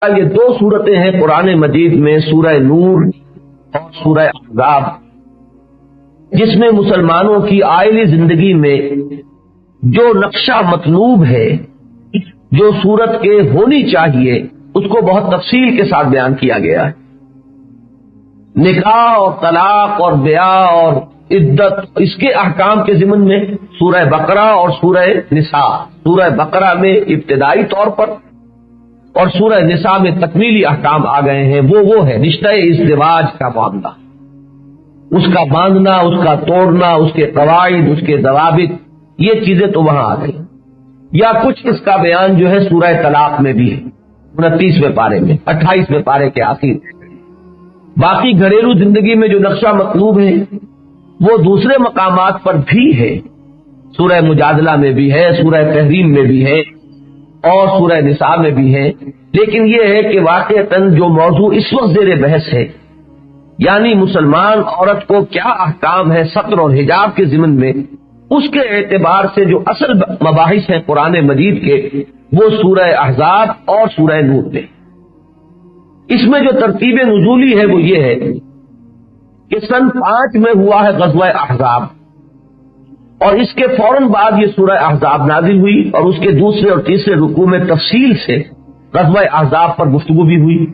یہ دو صورتیں ہیں قرآن مجید میں، سورہ نور اور سورہ احزاب، جس میں مسلمانوں کی آئلی زندگی میں جو نقشہ مطلوب ہے، جو صورت کے ہونی چاہیے، اس کو بہت تفصیل کے ساتھ بیان کیا گیا ہے۔ نکاح اور طلاق اور بیاہ اور عدت، اس کے احکام کے ضمن میں سورہ بقرہ اور سورہ نساء، سورہ بقرہ میں ابتدائی طور پر اور سورہ نساء میں تکمیلی احکام آ گئے ہیں۔ وہ ہے رشتہ ازدواج کا معاملہ، اس کا باندھنا، اس کا توڑنا، اس کے قواعد، اس کے ضوابط، یہ چیزیں تو وہاں آ گئی۔ یا کچھ اس کا بیان جو ہے سورہ طلاق میں بھی ہے، 29ویں پارے میں، 28ویں پارے کے آخر۔ باقی گھریلو زندگی میں جو نقشہ مطلوب ہے وہ دوسرے مقامات پر بھی ہے، سورہ مجادلہ میں بھی ہے، سورہ تحریم میں بھی ہے اور سورہ نساء میں بھی ہے۔ لیکن یہ ہے کہ واقعتاً جو موضوع اس وقت زیر بحث ہے، یعنی مسلمان عورت کو کیا احکام ہے ستر اور حجاب کے ضمن میں، اس کے اعتبار سے جو اصل مباحث ہیں قرآن مجید کے، وہ سورہ احزاب اور سورہ نور میں۔ اس میں جو ترتیب نزولی ہے وہ یہ ہے کہ سن 5 میں ہوا ہے غزوہ احزاب، اور اس کے فوراً بعد یہ سورہ احزاب نازل ہوئی، اور اس کے دوسرے اور تیسرے رکوع میں تفصیل سے غزوہ احزاب پر گفتگو بھی ہوئی۔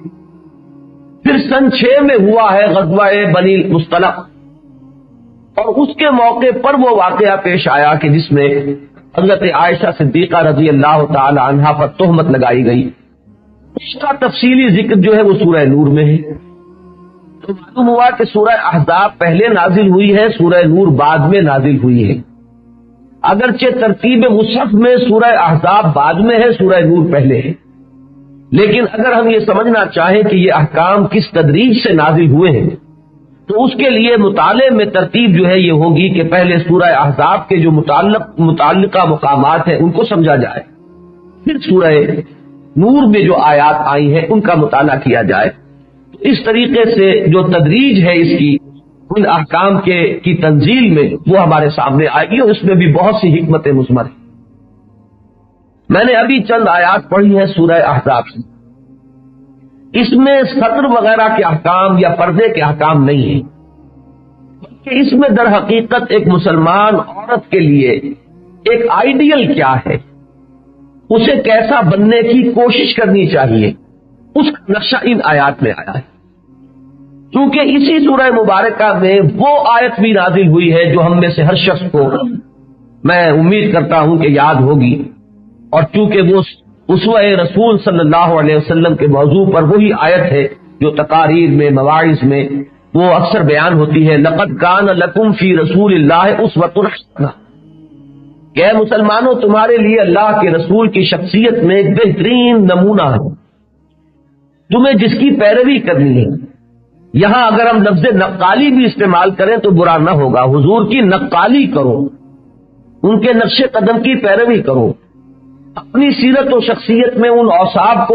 پھر سن 6 میں ہوا ہے غزوہ بنی مصطلق، اور اس کے موقع پر وہ واقعہ پیش آیا کہ جس میں حضرت عائشہ صدیقہ رضی اللہ تعالی عنہا پر تہمت لگائی گئی۔ اس کا تفصیلی ذکر جو ہے وہ سورہ نور میں ہے۔ تو معلوم ہوا کہ سورہ احزاب پہلے نازل ہوئی ہے، سورہ نور بعد میں نازل ہوئی ہے۔ اگرچہ ترتیب مصحف میں سورہ احزاب بعد میں ہے، سورہ نور پہلے ہے، لیکن اگر ہم یہ سمجھنا چاہیں کہ یہ احکام کس تدریج سے نازل ہوئے ہیں تو اس کے لیے مطالعے میں ترتیب جو ہے یہ ہوگی کہ پہلے سورہ احزاب کے جو متعلقہ مقامات ہیں ان کو سمجھا جائے، پھر سورہ نور میں جو آیات آئی ہیں ان کا مطالعہ کیا جائے۔ اس طریقے سے جو تدریج ہے اس کی ان احکام کی تنزیل میں، وہ ہمارے سامنے آئے گی، اور اس میں بھی بہت سی حکمت مثمر ہیں۔ میں نے ابھی چند آیات پڑھی ہیں سورہ احزاب سے، اس میں سطر وغیرہ کے احکام یا پردے کے احکام نہیں ہیں، بلکہ اس میں در حقیقت ایک مسلمان عورت کے لیے ایک آئیڈیل کیا ہے، اسے کیسا بننے کی کوشش کرنی چاہیے، اس کا نقشہ ان آیات میں آیا ہے۔ کیونکہ اسی سورہ مبارکہ میں وہ آیت بھی نازل ہوئی ہے جو ہم میں سے ہر شخص کو میں امید کرتا ہوں کہ یاد ہوگی، اور چونکہ وہ اسوہ رسول صلی اللہ علیہ وسلم کے موضوع پر وہی آیت ہے جو تقاریر میں، مواعظ میں وہ اکثر بیان ہوتی ہے، لقد کان لکم فی رسول اللہ اسوۃ حسنہ، کہ اے مسلمانوں تمہارے لیے اللہ کے رسول کی شخصیت میں ایک بہترین نمونہ ہے، تمہیں جس کی پیروی کرنی ہے۔ یہاں اگر ہم لفظ نقالی بھی استعمال کریں تو برا نہ ہوگا، حضور کی نقالی کرو، ان کے نقش قدم کی پیروی کرو، اپنی سیرت و شخصیت میں ان اوصاف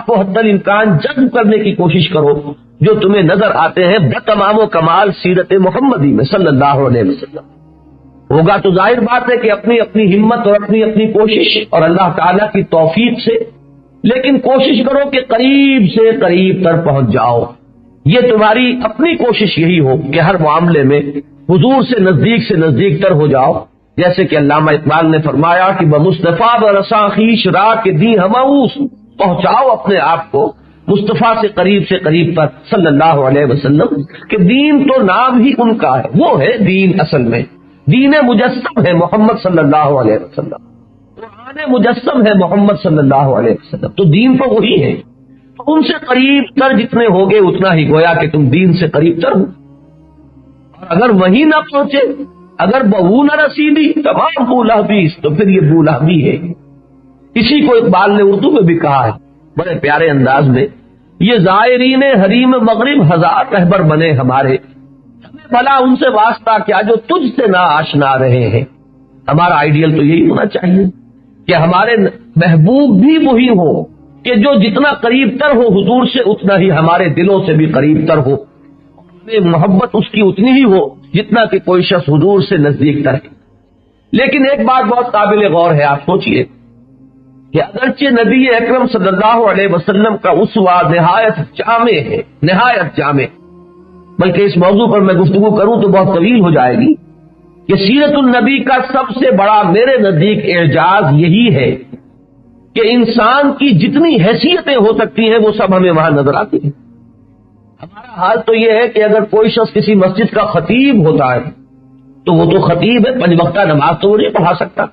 کو حد الامکان جذب کرنے کی کوشش کرو جو تمہیں نظر آتے ہیں بتمام و کمال سیرت محمدی میں صلی اللہ علیہ وسلم۔ ہوگا تو ظاہر بات ہے کہ اپنی اپنی ہمت اور اپنی اپنی کوشش اور اللہ تعالیٰ کی توفیق سے، لیکن کوشش کرو کہ قریب سے قریب تر پہنچ جاؤ۔ یہ تمہاری اپنی کوشش یہی ہو کہ ہر معاملے میں حضور سے نزدیک تر ہو جاؤ، جیسے کہ علامہ اقبال نے فرمایا کہ بمصطفیٰ برساں خویش را کے دی ہماؤس، پہنچاؤ اپنے آپ کو مصطفیٰ سے قریب تر صلی اللہ علیہ وسلم، کہ دین تو نام ہی ان کا ہے، وہ ہے دین، اصل میں دین مجسم ہے محمد صلی اللہ علیہ وسلم، قرآن مجسم ہے محمد صلی اللہ علیہ وسلم، تو دین تو وہی ہے۔ تو ان سے قریب تر جتنے ہوگے اتنا ہی گویا کہ تم دین سے قریب تر ہو، اور اگر وہی نہ پہنچے، اگر بہو نہ رسیدی تمام بولہبیس، تو پھر یہ بولہبی ہے۔ اسی کو اقبال نے اردو میں بھی کہا ہے بڑے پیارے انداز میں، یہ زائرین حریم مغرب ہزار رہبر بنے ہمارے، ہمیں بھلا ان سے واسطہ کیا جو تجھ سے نہ آشنا رہے ہیں۔ ہمارا آئیڈیل تو یہی ہونا چاہیے کہ ہمارے محبوب بھی وہی ہو کہ جو جتنا قریب تر ہو حضور سے اتنا ہی ہمارے دلوں سے بھی قریب تر ہو، ہمیں محبت اس کی اتنی ہی ہو جتنا کہ کوئی شخص حضور سے نزدیک تر ہے۔ لیکن ایک بات بہت قابل غور ہے، آپ سوچئے کہ اگرچہ نبی اکرم صلی اللہ علیہ وسلم کا اسوہ نہایت جامع ہے، نہایت جامع، بلکہ اس موضوع پر میں گفتگو کروں تو بہت طویل ہو جائے گی، کہ سیرت النبی کا سب سے بڑا میرے نزدیک اعجاز یہی ہے کہ انسان کی جتنی حیثیتیں ہو سکتی ہیں وہ سب ہمیں وہاں نظر آتی ہیں۔ ہمارا حال تو یہ ہے کہ اگر کوئی شخص کسی مسجد کا خطیب ہوتا ہے تو وہ تو خطیب ہے، 5 وقتہ نماز تو وہ نہیں پڑھا سکتا،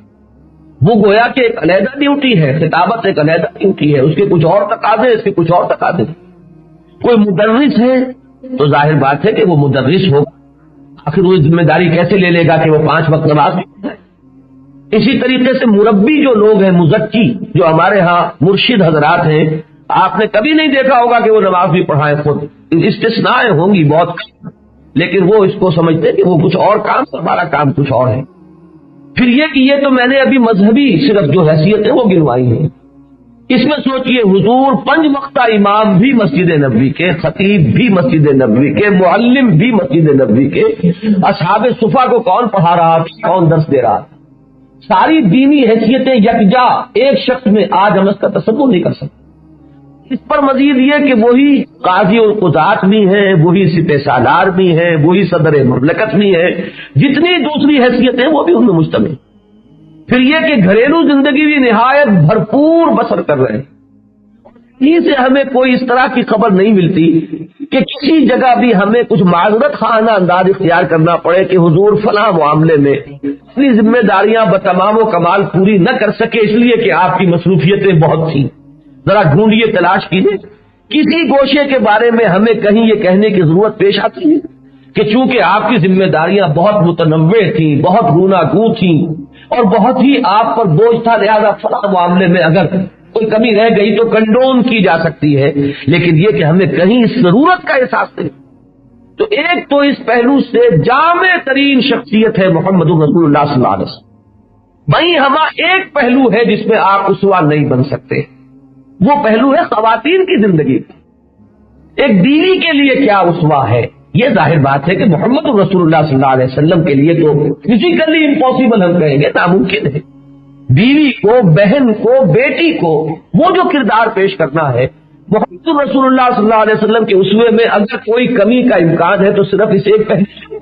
وہ گویا کہ ایک علیحدہ ڈیوٹی ہے، خطابت ایک علیحدہ ڈیوٹی ہے، اس کے کچھ اور تقاضے، اس کے کچھ اور تقاضے۔ کوئی مدرس ہے تو ظاہر بات ہے کہ وہ مدرس ہوگا، آخر وہ ذمہ داری کیسے لے لے گا کہ وہ 5 وقت نماز پڑھے۔ اسی طریقے سے مربی جو لوگ ہیں، مزکی جو ہمارے ہاں مرشد حضرات ہیں، آپ نے کبھی نہیں دیکھا ہوگا کہ وہ نماز بھی پڑھائیں خود، استثناء ہوں گی بہت کم، لیکن وہ اس کو سمجھتے ہیں کہ وہ کچھ اور کام، ہمارا کام کچھ اور ہے۔ پھر یہ کہ یہ تو میں نے ابھی مذہبی صرف جو حیثیت ہے وہ گنوائی ہے، اس میں سوچئے حضور 5 وقتہ امام بھی مسجد نبوی کے، خطیب بھی مسجد نبوی کے، معلم بھی مسجد نبوی کے، اصحاب صفا کو کون پڑھا رہا تھا، کون درس دے رہا تھا، ساری دینی حیثیتیں یکجا ایک شخص میں، آج ہم اس کا تصور نہیں کر سکتے۔ اس پر مزید یہ کہ وہی قاضی اور قضات بھی ہیں، وہی سپہ سالار بھی ہیں، وہی صدر مملکت بھی ہیں، جتنی دوسری حیثیتیں وہ بھی ان میں مشتمل۔ پھر یہ کہ گھریلو زندگی بھی نہایت بھرپور بسر کر رہے ہیں، یہیں سے ہمیں کوئی اس طرح کی خبر نہیں ملتی کہ کسی جگہ بھی ہمیں کچھ معذرت خانہ انداز اختیار کرنا پڑے کہ حضور فلاں معاملے میں اپنی ذمہ داریاں بتمام و کمال پوری نہ کر سکے اس لیے کہ آپ کی مصروفیتیں بہت تھیں۔ ذرا ڈھونڈیے، تلاش کیجیے، کسی گوشے کے بارے میں ہمیں کہیں یہ کہنے کی ضرورت پیش آتی ہے کہ چونکہ آپ کی ذمہ داریاں بہت متنوع تھیں، بہت گوناگوں تھیں اور بہت ہی آپ پر بوجھ تھا، لہذا فلاں معاملے میں اگر کوئی کمی رہ گئی تو کنڈون کی جا سکتی ہے، لیکن یہ کہ ہمیں کہیں اس ضرورت کا احساس نہیں۔ تو ایک تو اس پہلو سے جامع ترین شخصیت ہے محمد رسول اللہ صلی اللہ علیہ وسلم۔ وہیں ہمارا ایک پہلو ہے جس میں آپ اسوہ نہیں بن سکتے، وہ پہلو ہے خواتین کی زندگی۔ ایک بیوی کے لیے کیا اسوہ ہے؟ یہ ظاہر بات ہے کہ محمد رسول اللہ صلی اللہ علیہ وسلم کے لیے تو فزیکلی امپاسبل ہم کہیں گے، ناممکن ہے۔ بیوی کو، بہن کو، بیٹی کو وہ جو کردار پیش کرنا ہے محمد رسول اللہ صلی اللہ علیہ وسلم کے اسوے میں اگر کوئی کمی کا امکان ہے تو صرف اس ایک پہلو۔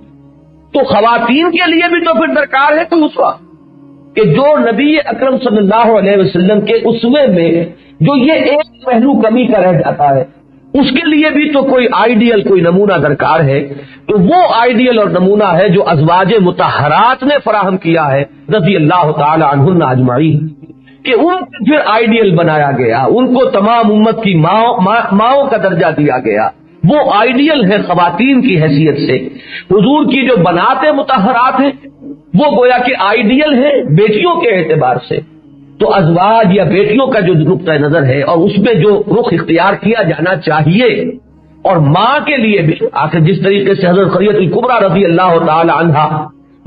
تو خواتین کے لیے بھی تو پھر درکار ہے کوئی اسوہ کہ جو نبی اکرم صلی اللہ علیہ وسلم کے اسوے میں جو یہ ایک پہلو کمی کا رہ جاتا ہے اس کے لیے بھی تو کوئی آئیڈیل، کوئی نمونہ درکار ہے۔ تو وہ آئیڈیل اور نمونہ ہے جو ازواج مطہرات نے فراہم کیا ہے رضی اللہ تعالی عنہن اجمعین، کہ ان کو پھر آئیڈیل بنایا گیا، ان کو تمام امت کی ماؤں کا درجہ دیا گیا۔ وہ آئیڈیل ہے خواتین کی حیثیت سے۔ حضور کی جو بنات مطہرات ہیں وہ گویا کہ آئیڈیل ہے بیٹیوں کے اعتبار سے۔ تو ازواج یا بیٹیوں کا جو نقطہ نظر ہے اور اس میں جو رخ اختیار کیا جانا چاہیے، اور ماں کے لیے بھی آخر جس طریقے سے حضرت خدیجہ الکبریٰ رضی اللہ تعالی عنہا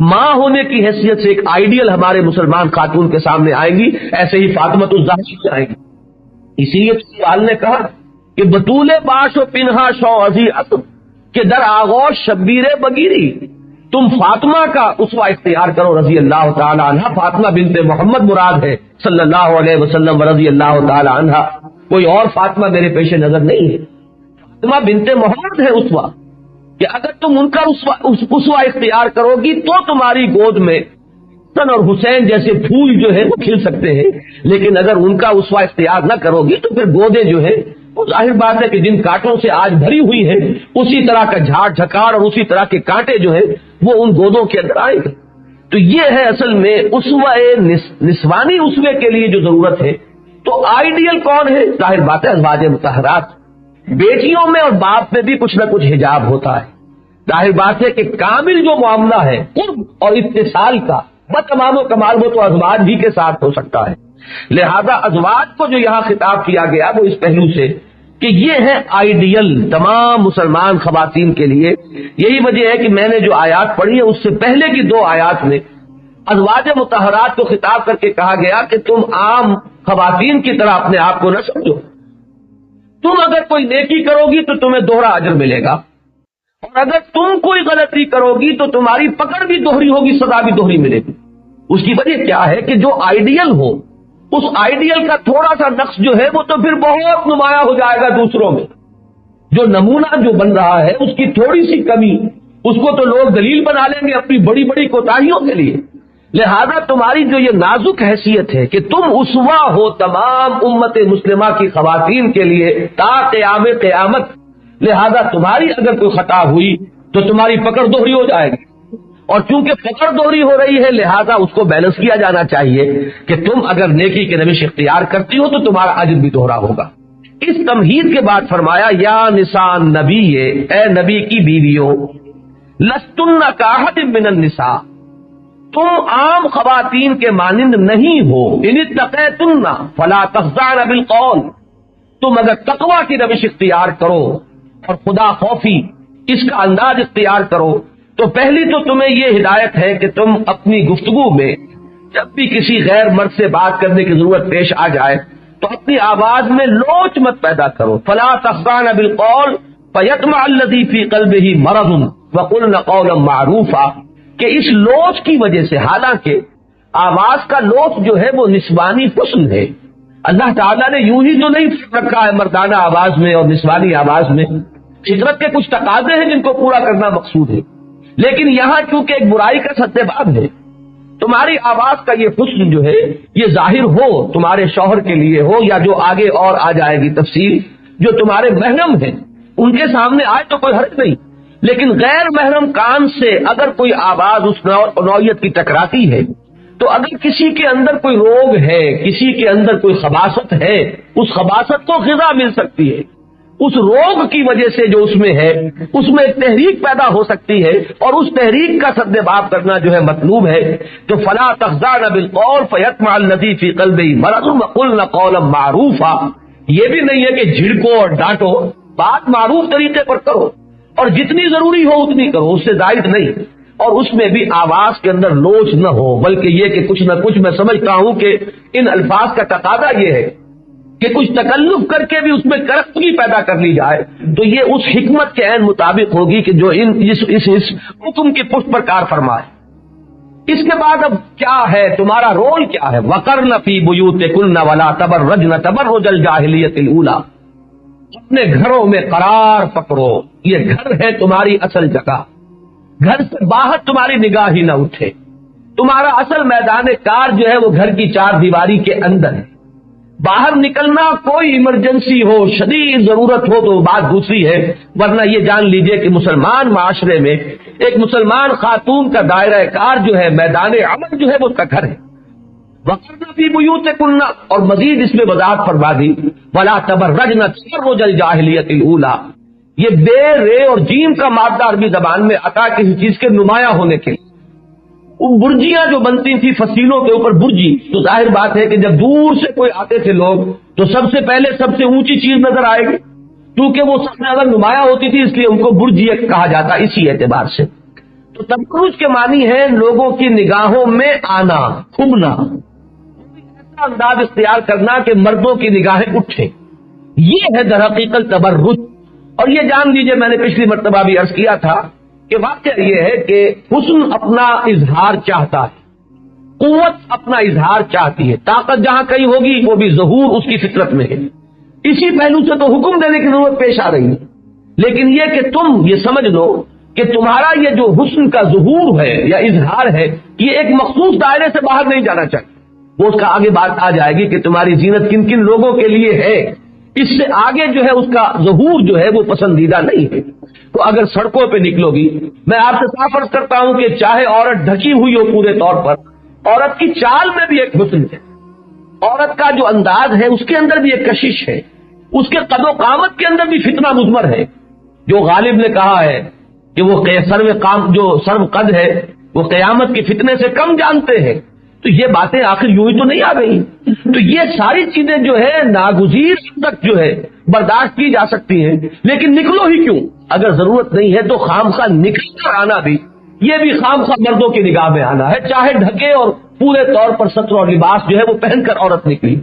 ماں ہونے کی حیثیت سے ایک آئیڈیل ہمارے مسلمان خاتون کے سامنے آئیں گی، ایسے ہی فاطمۃ الزہرا آئیں گی۔ اسی لیے سوال نے کہا کہ بطول باش و پنہا شو عزی عصر کہ در آغوش شبیر بگیری، تم فاطمہ کا اسوہ اختیار کرو رضی اللہ تعالی عنہ۔ فاطمہ بنت محمد مراد ہے صلی اللہ علیہ وسلم رضی اللہ تعالی عنہ، کوئی اور فاطمہ میرے پیش نظر نہیں ہے، فاطمہ بنت محمد ہے اسوہ، کہ اگر تم ان کا اسوہ اختیار کرو گی تو تمہاری گود میں حسن اور حسین جیسے پھول جو ہے وہ کھل سکتے ہیں، لیکن اگر ان کا اسوہ اختیار نہ کرو گی تو پھر گودیں جو ہے وہ ظاہر بات ہے کہ جن کانٹوں سے آج بھری ہوئی ہے اسی طرح کا جھاڑ جھکار اور اسی طرح کے کانٹے جو ہیں وہ ان گودوں کے اندر آئیں گے۔ تو یہ ہے اصل میں اسوہ نسوانی اسوے کے لیے جو ضرورت ہے۔ تو آئیڈیل کون ہے؟ ظاہر بات ہے ازواج مطہرات۔ بیٹیوں میں اور باپ میں بھی کچھ نہ کچھ حجاب ہوتا ہے، ظاہر بات ہے کہ کامل جو معاملہ ہے قرب اور اتصال کا بتمام و کمال وہ تو ازواج ہی کے ساتھ ہو سکتا ہے۔ لہذا ازواج کو جو یہاں خطاب کیا گیا وہ اس پہلو سے کہ یہ ہے آئیڈیل تمام مسلمان خواتین کے لیے۔ یہی وجہ ہے کہ میں نے جو آیات پڑھی ہے اس سے پہلے کی 2 آیات میں ازواج مطہرات کو خطاب کر کے کہا گیا کہ تم عام خواتین کی طرح اپنے آپ کو نہ سمجھو، تم اگر کوئی نیکی کرو گی تو تمہیں دوہرا اجر ملے گا، اور اگر تم کوئی غلطی کرو گی تو تمہاری پکڑ بھی دوہری ہوگی، سزا بھی دوہری ملے گی۔ اس کی وجہ کیا ہے کہ جو آئیڈیل ہو اس آئیڈیل کا تھوڑا سا نقص جو ہے وہ تو پھر بہت نمایاں ہو جائے گا دوسروں میں. جو نمونہ جو بن رہا ہے اس کی تھوڑی سی کمی اس کو تو لوگ دلیل بنا لیں گے اپنی بڑی بڑی کوتاہیوں کے لیے. لہذا تمہاری جو یہ نازک حیثیت ہے کہ تم اسوہ ہو تمام امت مسلمہ کی خواتین کے لیے تا قیام قیامت، لہذا تمہاری اگر کوئی خطا ہوئی تو تمہاری پکڑ دوہری ہو جائے گی، اور چونکہ پکڑ دوہری ہو رہی ہے لہذا اس کو بیلنس کیا جانا چاہیے کہ تم اگر نیکی کے روش اختیار کرتی ہو تو تمہارا اجر بھی دوہرا ہوگا. اس تمہید کے بعد فرمایا یا نساء نبی، اے نبی کی بیویوں، لستن کاحد من النساء، تم عام خواتین کے مانند نہیں ہو. ان اتقیتن فلا تخضعن بالقول، تم اگر تقوی کی روش اختیار کرو اور خدا خوفی اس کا انداز اختیار کرو تو پہلی تو تمہیں یہ ہدایت ہے کہ تم اپنی گفتگو میں جب بھی کسی غیر مرد سے بات کرنے کی ضرورت پیش آ جائے تو اپنی آواز میں لوچ مت پیدا کرو. فلا تخضعن بالقول فیطمع الذی فی قلبہ مرض وقلن قولا معروفا، کہ اس لوچ کی وجہ سے، حالانکہ آواز کا لوچ جو ہے وہ نسوانی حسن ہے، اللہ تعالیٰ نے یوں ہی تو نہیں رکھا ہے مردانہ آواز میں اور نسوانی آواز میں، فطرت کے کچھ تقاضے ہیں جن کو پورا کرنا مقصود ہے، لیکن یہاں چونکہ ایک برائی کا سدباب ہے، تمہاری آواز کا یہ حسن جو ہے یہ ظاہر ہو تمہارے شوہر کے لیے ہو یا جو آگے اور آ جائے گی تفصیل، جو تمہارے محرم ہیں ان کے سامنے آئے تو کوئی حرج نہیں، لیکن غیر محرم کان سے اگر کوئی آواز اس نوعیت کی ٹکراتی ہے تو اگر کسی کے اندر کوئی روگ ہے، کسی کے اندر کوئی خباثت ہے، اس خباثت کو غذا مل سکتی ہے، اس روگ کی وجہ سے جو اس میں ہے اس میں ایک تحریک پیدا ہو سکتی ہے اور اس تحریک کا سدباب کرنا جو ہے مطلوب ہے. تو فلا تخضعن بالقول فیطمع الذی فی قلبہ مرض وقلن قولا معروفا، یہ بھی نہیں ہے کہ جھڑکو اور ڈانٹو، بات معروف طریقے پر کرو اور جتنی ضروری ہو اتنی کرو، اس سے زائد نہیں، اور اس میں بھی آواز کے اندر لوچ نہ ہو، بلکہ یہ کہ کچھ نہ کچھ، میں سمجھتا ہوں کہ ان الفاظ کا تقاضا یہ ہے کہ کچھ تکلف کر کے بھی اس میں کرختگی پیدا کر لی جائے تو یہ اس حکمت کے عین مطابق ہوگی کہ جو اس حکم کی پشت پر کار فرمائے. اس کے بعد اب کیا ہے تمہارا رول کیا ہے؟ وَقَرْنَ فِي بُيُوتِكُنَّ وَلَا تَبَرَّجْنَ تَبَرُّجَ الْجَاهِلِيَّةِ الْأُولَىٰ، اپنے گھروں میں قرار پکڑو، یہ گھر ہے تمہاری اصل جگہ، گھر سے باہر تمہاری نگاہ ہی نہ اٹھے، تمہارا اصل میدان کار جو ہے وہ گھر کی چار دیواری کے اندر ہے. باہر نکلنا کوئی ایمرجنسی ہو، شدید ضرورت ہو تو بات دوسری ہے، ورنہ یہ جان لیجئے کہ مسلمان معاشرے میں ایک مسلمان خاتون کا دائرہ کار جو ہے، میدان عمل جو ہے وہ اس کا گھر ہے. وَقَرْنَ فِي بُيُوتِكُنَّ، اور مزید اس میں وضاحت فرما دی وَلَا تَبَرَّجْنَ تَبَرُّجَ الْجَاهِلِيَّةِ الْأُولَىٰ، یہ بے رے اور جیم کا مادہ عربی زبان میں آتا ہے کسی چیز کے نمایاں ہونے کے لیے. برجیاں جو بنتی تھی فصیلوں کے اوپر برجی، تو ظاہر بات ہے کہ جب دور سے کوئی آتے تھے لوگ تو سب سے پہلے سب سے اونچی چیز نظر آئے گی، کیونکہ وہ سب سے زیادہ نمایاں ہوتی تھی، اس لیے ان کو برجی کہا جاتا اسی اعتبار سے. تو تبرج کے معنی ہے لوگوں کی نگاہوں میں آنا، کھبنا، ایسا انداز اختیار کرنا کہ مردوں کی نگاہیں اٹھیں، یہ ہے در حقیقت تبرج. اور یہ جان لیجئے، میں نے پچھلی مرتبہ بھی عرض کیا تھا کہ واقعہ یہ ہے کہ حسن اپنا اظہار چاہتا ہے، قوت اپنا اظہار چاہتی ہے، طاقت جہاں کہیں ہوگی وہ بھی ظہور اس کی فطرت میں ہے. اسی پہلو سے تو حکم دینے کی ضرورت پیش آ رہی ہے، لیکن یہ کہ تم یہ سمجھ لو کہ تمہارا یہ جو حسن کا ظہور ہے یا اظہار ہے یہ ایک مخصوص دائرے سے باہر نہیں جانا چاہیے. وہ اس کا آگے بات آ جائے گی کہ تمہاری زینت کن کن لوگوں کے لیے ہے، اس سے آگے جو ہے اس کا ظہور جو ہے وہ پسندیدہ نہیں ہے. تو اگر سڑکوں پہ نکلو گی، میں آپ سے صاف عرض کرتا ہوں کہ چاہے عورت ڈھکی ہوئی ہو پورے طور پر، عورت کی چال میں بھی ایک حسن ہے، عورت کا جو انداز ہے اس کے اندر بھی ایک کشش ہے، اس کے قد و قامت کے اندر بھی فتنہ مضمر ہے. جو غالب نے کہا ہے کہ وہ سرو قد ہے وہ قیامت کے فتنے سے کم جانتے ہیں، تو یہ باتیں آخر یوں ہی تو نہیں آ گئی. تو یہ ساری چیزیں جو ہے ناگزیر تک جو ہے برداشت کی جا سکتی ہیں، لیکن نکلو ہی کیوں؟ اگر ضرورت نہیں ہے تو خامخواہ نکل کر آنا بھی، یہ بھی خامخواہ مردوں کی نگاہ میں آنا ہے، چاہے ڈھکے اور پورے طور پر ستر اور لباس جو ہے وہ پہن کر عورت نکلی.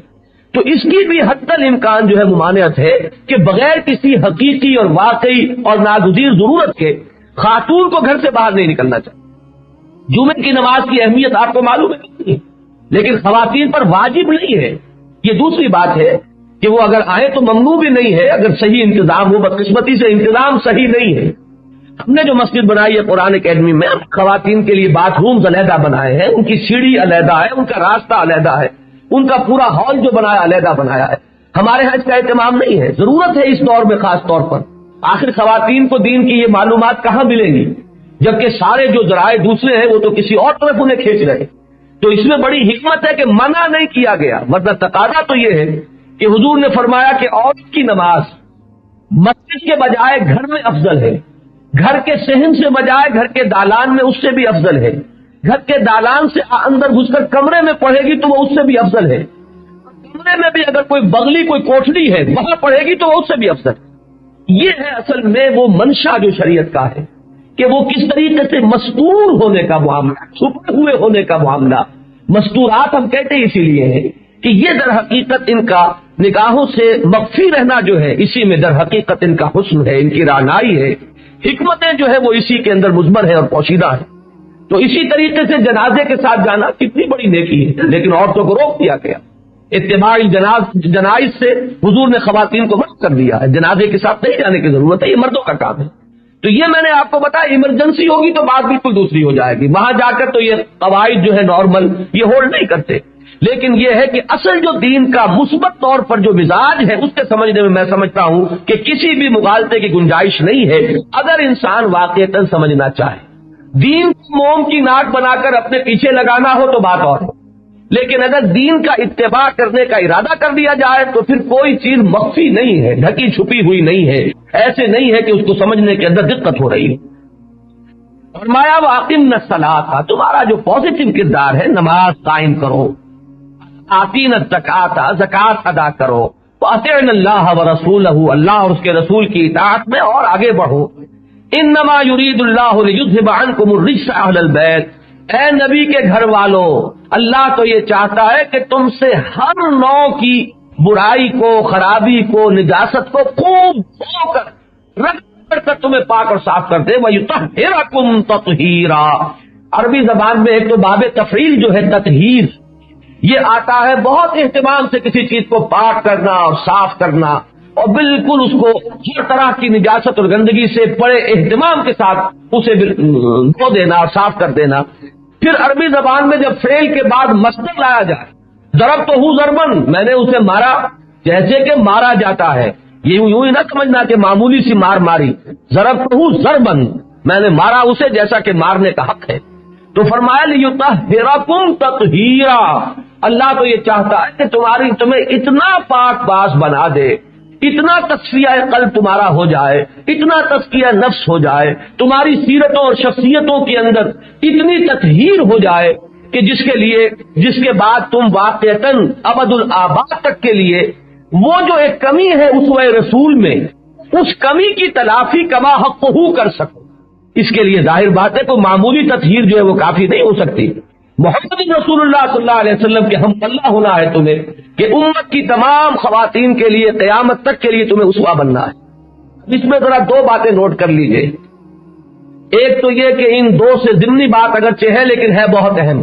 تو اس کی بھی حتی الامکان جو ہے ممانعت ہے کہ بغیر کسی حقیقی اور واقعی اور ناگزیر ضرورت کے خاتون کو گھر سے باہر نہیں نکلنا چاہیے. جمعے کی نماز کی اہمیت آپ کو معلوم ہے، لیکن خواتین پر واجب نہیں ہے. یہ دوسری بات ہے کہ وہ اگر آئے تو ممنوع بھی نہیں ہے اگر صحیح انتظام ہو. بدقسمتی سے انتظام صحیح نہیں ہے. ہم نے جو مسجد بنائی ہے قرآن اکیڈمی میں، خواتین کے لیے باتھ رومز علیحدہ بنائے ہیں، ان کی سیڑھی علیحدہ ہے، ان کا راستہ علیحدہ ہے، ان کا پورا ہال جو بنایا علیحدہ بنایا ہے. ہمارے ہاں اس کا اہتمام نہیں ہے. ضرورت ہے اس دور میں خاص طور پر. آخر خواتین کو دین کی یہ معلومات کہاں ملیں گی جبکہ سارے جو ذرائع دوسرے ہیں وہ تو کسی اور طرف انہیں کھینچ رہے. تو اس میں بڑی حکمت ہے کہ منع نہیں کیا گیا. ورنہ تقاضا تو یہ ہے کہ حضور نے فرمایا کہ عورت کی نماز مسجد کے بجائے گھر میں افضل ہے، گھر کے صحن سے بجائے گھر کے دالان میں اس سے بھی افضل ہے، گھر کے دالان سے اندر گھس کر کمرے میں پڑھے گی تو وہ اس سے بھی افضل ہے، کمرے میں بھی اگر کوئی بغلی کوئی کوٹھڑی ہے وہاں پڑھے گی تو وہ اس سے بھی افضل ہے. یہ ہے اصل میں وہ منشا جو شریعت کا ہے کہ وہ کس طریقے سے مستور ہونے کا معاملہ، چھپے ہوئے ہونے کا معاملہ. مستورات ہم کہتے اسی لیے ہیں کہ یہ در حقیقت ان کا نگاہوں سے مخفی رہنا جو ہے اسی میں در حقیقت ان کا حسن ہے، ان کی رعنائی ہے، حکمتیں جو ہے وہ اسی کے اندر مضمر ہے اور پوشیدہ ہے. تو اسی طریقے سے جنازے کے ساتھ جانا کتنی بڑی نیکی ہے، لیکن عورتوں کو روک دیا گیا. اتباع جنائز سے حضور نے خواتین کو منع کر دیا ہے. جنازے کے ساتھ نہیں جانے کی ضرورت ہے، یہ مردوں کا کام ہے. تو یہ میں نے آپ کو بتایا ایمرجنسی ہوگی تو بات بالکل دوسری ہو جائے گی. وہاں جا کر تو یہ قواعد جو ہے نارمل یہ ہولڈ نہیں کرتے. لیکن یہ ہے کہ اصل جو دین کا مثبت طور پر جو مزاج ہے اس کے سمجھنے میں سمجھتا ہوں کہ کسی بھی مغالطے کی گنجائش نہیں ہے اگر انسان واقعتاً سمجھنا چاہے. دین کو موم کی ناک بنا کر اپنے پیچھے لگانا ہو تو بات اور ہے، لیکن اگر دین کا اتباع کرنے کا ارادہ کر دیا جائے تو پھر کوئی چیز مخفی نہیں ہے، ڈھکی چھپی ہوئی نہیں ہے، ایسے نہیں ہے کہ اس کو سمجھنے کے اندر دقت ہو رہی ہے. فرمایا وَأَقِمْنَ الصَّلَاةَ، تمہارا جو پازیٹو کردار ہے نماز قائم کرو، آتین الزکاۃ، زکات ادا کرو، وَأَطِعْنَ اللَّهَ وَرَسُولَهُ، اللہ اور اس کے رسول کی اطاعت میں اور آگے بڑھو. انما یرید اللہ لیذھب عنکم الرجس اہل البیت، اے نبی کے گھر والوں، اللہ تو یہ چاہتا ہے کہ تم سے ہر نوع کی برائی کو، خرابی کو، نجاست کو خوب دھو کر رگڑ کر تمہیں پاک اور صاف کر دے. وَیُطَہِّرَکُمْ تَطْہِیرًا، عربی زبان میں ایک تو باب تفعیل جو ہے تطہیر یہ آتا ہے بہت اہتمام سے کسی چیز کو پاک کرنا اور صاف کرنا اور بالکل اس کو ہر طرح کی نجاست اور گندگی سے بڑے اہتمام کے ساتھ اسے دھو دینا اور صاف کر دینا. پھر عربی زبان میں جب فعل کے بعد مصدر لایا جائے، ضربتہ ضربن، میں نے اسے مارا، جیسے کہ مارا جاتا ہے، یوں ہی نہ سمجھنا کہ معمولی سی مار ماری، ضربتہ ضربن، میں نے مارا اسے جیسا کہ مارنے کا حق ہے. تو فرمایا لیطہرکم تطہیرا، اللہ تو یہ چاہتا ہے کہ تمہیں اتنا پاک باز بنا دے، اتنا تصفیہ قلب تمہارا ہو جائے، اتنا تزکیہ نفس ہو جائے، تمہاری سیرتوں اور شخصیتوں کے اندر اتنی تطہیر ہو جائے کہ جس کے بعد تم واقعتاً ابد الآباد تک کے لیے وہ جو ایک کمی ہے اسوہ رسول میں، اس کمی کی تلافی کما حقہ کر سکو. اس کے لیے ظاہر بات ہے کوئی معمولی تطہیر جو ہے وہ کافی نہیں ہو سکتی. محمد رسول اللہ صلی اللہ علیہ وسلم کے ہم اللہ ہونا ہے تمہیں کہ امت کی تمام خواتین کے لیے قیامت تک کے لیے تمہیں اسوہ بننا ہے. اس میں ذرا دو باتیں نوٹ کر لیجئے. ایک تو یہ کہ ان دو سے ضمنی بات اگرچہ ہے لیکن ہے بہت اہم.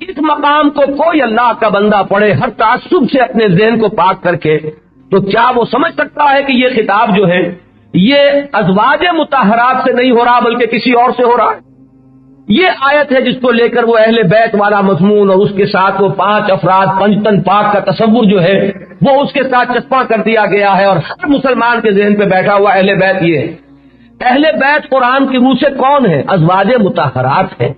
اس مقام کو کوئی اللہ کا بندہ پڑھے ہر تعصب سے اپنے ذہن کو پاک کر کے تو کیا وہ سمجھ سکتا ہے کہ یہ خطاب جو ہے یہ ازواج مطہرات سے نہیں ہو رہا بلکہ کسی اور سے ہو رہا ہے. یہ آیت ہے جس کو لے کر وہ اہل بیت والا مضمون اور اس کے ساتھ وہ 5 افراد پنجتن پاک کا تصور جو ہے وہ اس کے ساتھ چسپاں کر دیا گیا ہے اور ہر مسلمان کے ذہن پہ بیٹھا ہوا اہل بیت یہ ہے. اہل بیت قرآن کی روح سے کون ہے؟ ازواج مطہرات ہیں.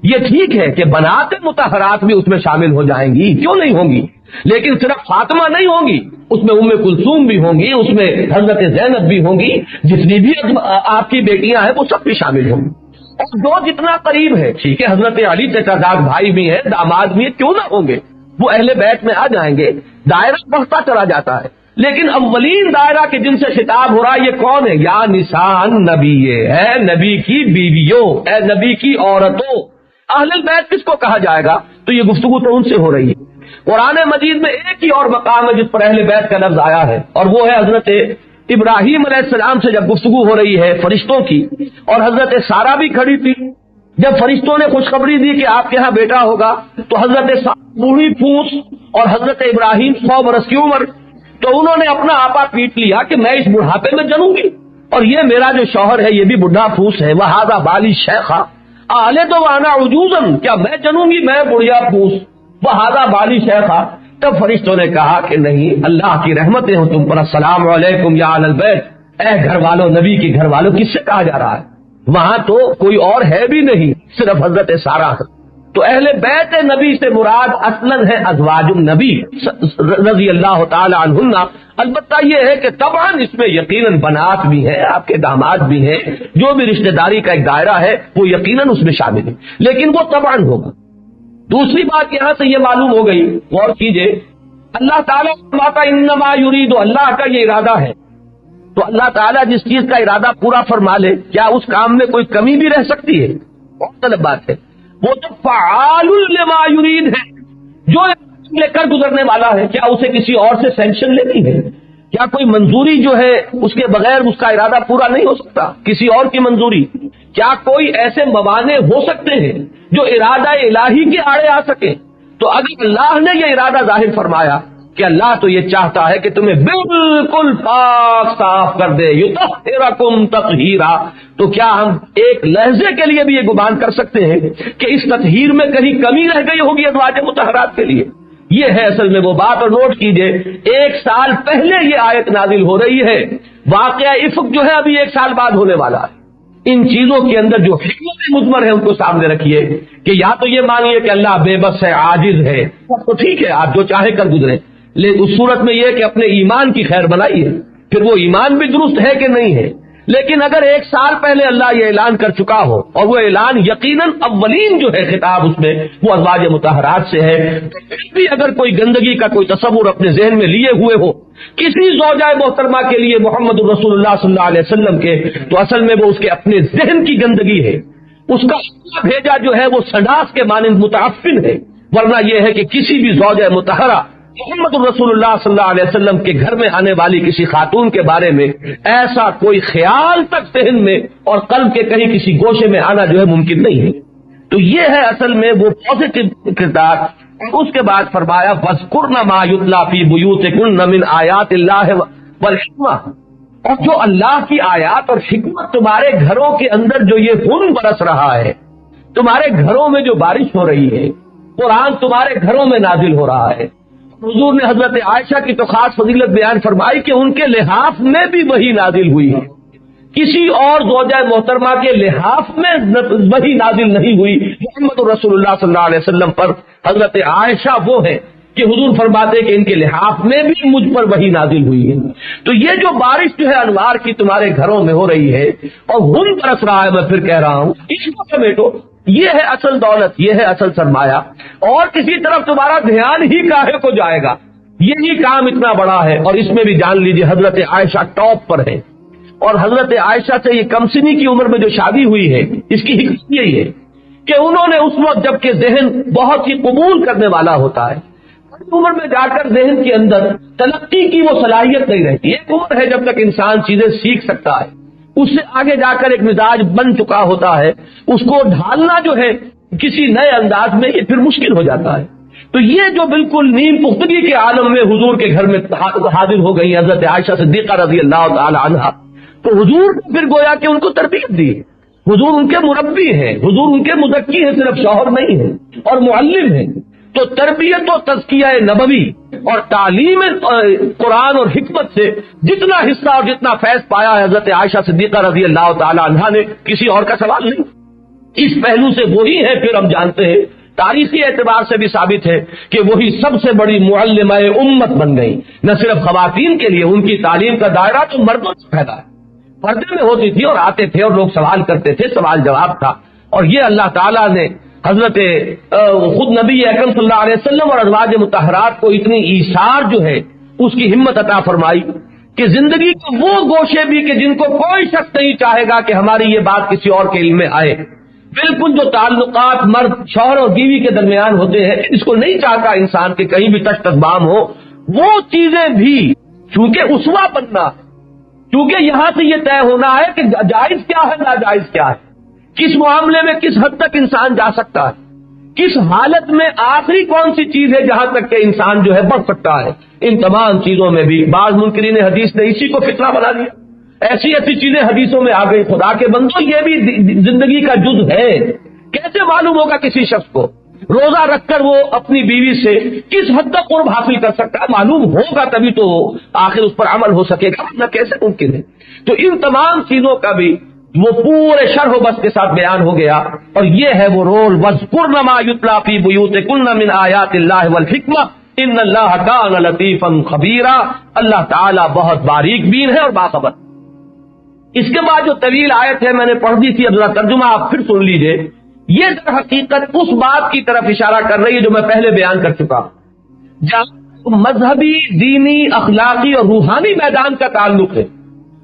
یہ ٹھیک ہے کہ بنات مطہرات بھی اس میں شامل ہو جائیں گی، کیوں نہیں ہوں گی، لیکن صرف فاطمہ نہیں ہوں گی، اس میں ام کلثوم بھی ہوں گی، اس میں حضرت زینب بھی ہوں گی، جتنی بھی آپ کی بیٹیاں ہیں وہ سب بھی شامل ہوں گی. اور جو جتنا قریب ہے ٹھیک ہے، حضرت علی چچا زاد بھائی بھی ہیں، داماد بھی ہیں، کیوں نہ ہوں گے، وہ اہل بیت میں آ جائیں گے. دائرہ بڑھتا چلا جاتا ہے، لیکن اولین دائرہ کے جن سے خطاب ہو رہا ہے یہ کون ہے؟ یا نساء نبی، اے نبی کی بیویوں، اے نبی کی عورتوں. اہل بیت کس کو کہا جائے گا؟ تو یہ گفتگو تو ان سے ہو رہی ہے. قرآن مجید میں ایک ہی اور مقام ہے جس پر اہل بیت کا لفظ آیا ہے اور وہ ہے حضرت ابراہیم علیہ السلام سے جب گفتگو ہو رہی ہے فرشتوں کی، اور حضرت سارہ بھی کھڑی تھی، جب فرشتوں نے خوشخبری دی کہ آپ کے یہاں بیٹا ہوگا تو حضرت بوڑھی پھوس اور حضرت ابراہیم 100 برس کی عمر، تو انہوں نے اپنا آپا پیٹ لیا کہ میں اس بڑھاپے میں جنوں گی، اور یہ میرا جو شوہر ہے یہ بھی بڈھا پھوس ہے، وہذا بالی شیخا آلے تو وانا عجوزن، کیا میں جنوں گی، میں بڑھیا پھوس، وہذا بالی شیخا۔ تب فرشتوں نے کہا کہ نہیں، اللہ کی رحمتیں ہوں تم پر، السلام علیکم یا اہل البیت، اے گھر والوں، نبی کے گھر والوں، کس سے کہا جا رہا ہے؟ وہاں تو کوئی اور ہے بھی نہیں، صرف حضرت سارہ۔ تو اہل بیت نبی سے مراد اصلاً ہے ازواج النبی رضی اللہ تعالی عنہن۔ البتہ یہ ہے کہ طبعاً اس میں یقیناً بنات بھی ہیں، آپ کے داماد بھی ہیں، جو بھی رشتہ داری کا ایک دائرہ ہے وہ یقیناً اس میں شامل ہے، لیکن وہ طبعاً ہوگا۔ دوسری بات یہاں سے یہ معلوم ہو گئی، غور کیجئے، اللہ تعالیٰ فرماتا انما یرید، اللہ کا یہ ارادہ ہے، تو اللہ تعالیٰ جس چیز کا ارادہ پورا فرما لے، کیا اس کام میں کوئی کمی بھی رہ سکتی ہے؟ بہت طلب بات ہے، وہ تو فعال لما یرید ہے، جو لے کر گزرنے والا ہے، کیا اسے کسی اور سے سینکشن لینی ہے؟ کیا کوئی منظوری جو ہے اس کے بغیر اس کا ارادہ پورا نہیں ہو سکتا؟ کسی اور کی منظوری؟ کیا کوئی ایسے موانع ہو سکتے ہیں جو ارادہ الہی کے آڑے آ سکے؟ تو اگر اللہ نے یہ ارادہ ظاہر فرمایا کہ اللہ تو یہ چاہتا ہے کہ تمہیں بالکل پاک صاف کر دے، یطہرکم تطہیرا، تو کیا ہم ایک لحظے کے لیے بھی یہ گمان کر سکتے ہیں کہ اس تطہیر میں کہیں کمی رہ گئی ہوگی ازواج مطہرات کے لیے؟ یہ ہے اصل میں وہ بات، اور نوٹ کیجئے 1 سال پہلے یہ آیت نازل ہو رہی ہے، واقعہ افک جو ہے ابھی 1 سال بعد ہونے والا ہے۔ ان چیزوں کے اندر جو حکمت مضمر ہے ان کو سامنے رکھیے کہ یا تو یہ مانیے کہ اللہ بے بس ہے، عاجز ہے، تو ٹھیک ہے، آپ جو چاہے کر گزرے، لیکن اس صورت میں یہ کہ اپنے ایمان کی خیر بنائیے، پھر وہ ایمان بھی درست ہے کہ نہیں ہے۔ لیکن اگر 1 سال پہلے اللہ یہ اعلان کر چکا ہو، اور وہ اعلان یقیناً اولین جو ہے خطاب اس میں وہ ازواج مطہرات سے ہے، تو پھر بھی اگر کوئی گندگی کا کوئی تصور اپنے ذہن میں لیے ہوئے ہو کسی زوجہ محترمہ کے لیے محمد رسول اللہ صلی اللہ علیہ وسلم کے، تو اصل میں وہ اس کے اپنے ذہن کی گندگی ہے، اس کا بھیجا جو ہے وہ سنڈاس کے مانند متعفن ہے، ورنہ یہ ہے کہ کسی بھی زوجہ مطہرہ محمد رسول اللہ صلی اللہ علیہ وسلم کے گھر میں آنے والی کسی خاتون کے بارے میں ایسا کوئی خیال تک ذہن میں اور قلب کے کہیں کسی گوشے میں آنا جو ہے ممکن نہیں ہے۔ تو یہ ہے اصل میں وہ پازیٹو کردار۔ اس کے بعد فرمایا وَاذْكُرْنَ مَا يُتْلَىٰ فِي بُيُوتِكُنَّ مِنْ آیَاتِ اللَّهِ وَالْحِکْمَةِ، اور جو اللہ کی آیات اور حکمت تمہارے گھروں کے اندر جو یہ خون برس رہا ہے، تمہارے گھروں میں جو بارش ہو رہی ہے، قرآن تمہارے گھروں میں نازل ہو رہا ہے۔ حضور نے حضرت عائشہ کی تو خاص فضیلت بیان فرمائی کہ ان کے لحاف میں بھی وحی نازل ہوئی ہے، کسی اور زوجہ محترمہ کے لحاف میں وحی نازل نہیں ہوئی، محمد رسول اللہ صلی اللہ علیہ وسلم پر حضرت عائشہ وہ ہے کہ حضور فرماتے کہ ان کے لحاف میں بھی مجھ پر وحی نازل ہوئی ہے۔ تو یہ جو بارش جو ہے انوار کی تمہارے گھروں میں ہو رہی ہے اور خون برس رہا ہے، میں پھر کہہ رہا ہوں اس کو سمیٹو، یہ ہے اصل دولت، یہ ہے اصل سرمایہ، اور کسی طرف تمہارا دھیان ہی کاہے کو جائے گا، یہی کام اتنا بڑا ہے۔ اور اس میں بھی جان لیجیے حضرت عائشہ ٹاپ پر ہے، اور حضرت عائشہ سے یہ کم سنی کی عمر میں جو شادی ہوئی ہے اس کی حکمت یہی ہے کہ انہوں نے اس وقت جب کہ ذہن بہت ہی قبول کرنے والا ہوتا ہے، عمر میں جا کر ذہن کے اندر تلقی کی وہ صلاحیت نہیں رہتی۔ ایک عمر ہے جب تک انسان چیزیں سیکھ سکتا ہے، اس سے آگے جا کر ایک مزاج بن چکا ہوتا ہے، اس کو ڈھالنا جو ہے کسی نئے انداز میں یہ پھر مشکل ہو جاتا ہے۔ تو یہ جو بالکل نیم پختگی کے عالم میں حضور کے گھر میں حاضر ہو گئی حضرت عائشہ صدیقہ رضی اللہ تعالی عنہا، تو حضور نے پھر گویا کہ ان کو تربیت دی، حضور ان کے مربی ہیں، حضور ان کے مزکی ہیں، صرف شوہر نہیں ہیں اور معلم ہیں۔ تو تربیت و تزکیہ نبوی اور تعلیم قرآن اور حکمت سے جتنا حصہ اور جتنا فیض پایا ہے حضرت عائشہ صدیقہ رضی اللہ تعالی عنہا نے، کسی اور کا سوال نہیں۔ اس پہلو سے وہی ہے، پھر ہم جانتے ہیں تاریخی اعتبار سے بھی ثابت ہے کہ وہی سب سے بڑی معلمہ امت بن گئی، نہ صرف خواتین کے لیے، ان کی تعلیم کا دائرہ تو مردوں سے پھیلا ہے، پردے میں ہوتی تھی اور آتے تھے اور لوگ سوال کرتے تھے، سوال جواب تھا۔ اور یہ اللہ تعالیٰ نے حضرت خود نبی اکرم صلی اللہ علیہ وسلم اور ازواج مطہرات کو اتنی ایثار جو ہے اس کی ہمت عطا فرمائی کہ زندگی کے وہ گوشے بھی کہ جن کو کوئی شخص نہیں چاہے گا کہ ہماری یہ بات کسی اور کے علم میں آئے، بالکل جو تعلقات مرد شوہر اور بیوی کے درمیان ہوتے ہیں، اس کو نہیں چاہتا انسان کہ کہیں بھی تش تشبام ہو، وہ چیزیں بھی چونکہ اسوہ بننا، چونکہ یہاں سے یہ طے ہونا ہے کہ جائز کیا ہے ناجائز کیا ہے، کس معاملے میں کس حد تک انسان جا سکتا ہے، کس حالت میں آخری کون سی چیز ہے جہاں تک کہ انسان جو ہے بڑھ سکتا ہے، ان تمام چیزوں میں بھی بعض منکرین حدیث نے اسی کو فتنہ بنا دیا۔ ایسی ایسی چیزیں حدیثوں میں آ گئی، خدا کے بندو یہ بھی زندگی کا جز ہے۔ کیسے معلوم ہوگا کسی شخص کو روزہ رکھ کر وہ اپنی بیوی سے کس حد تک قرب حاصل کر سکتا ہے؟ معلوم ہوگا تبھی تو آخر اس پر عمل ہو سکے گا، ورنہ کیسے ممکن ہے؟ تو ان تمام چیزوں کا بھی وہ پورے شرح و بس کے ساتھ بیان ہو گیا، اور یہ ہے وہ رول وَاذْكُرْنَ مَا يُتْلَىٰ فِي بُيُوتِكُنَّ مِنْ آيَاتِ اللَّهِ وَالْحِكْمَةِ إِنَّ اللَّهَ كَانَ لَطِيفًا خَبِيرًا۔ اللہ تعالیٰ بہت باریک بین ہے اور باخبر۔ اس کے بعد جو طویل آیت ہے میں نے پڑھ دی تھی، اب ذرا ترجمہ آپ پھر سن لیجئے۔ یہ در حقیقت اس بات کی طرف اشارہ کر رہی ہے جو میں پہلے بیان کر چکا ہوں، جہاں مذہبی، دینی، اخلاقی اور روحانی میدان کا تعلق ہے۔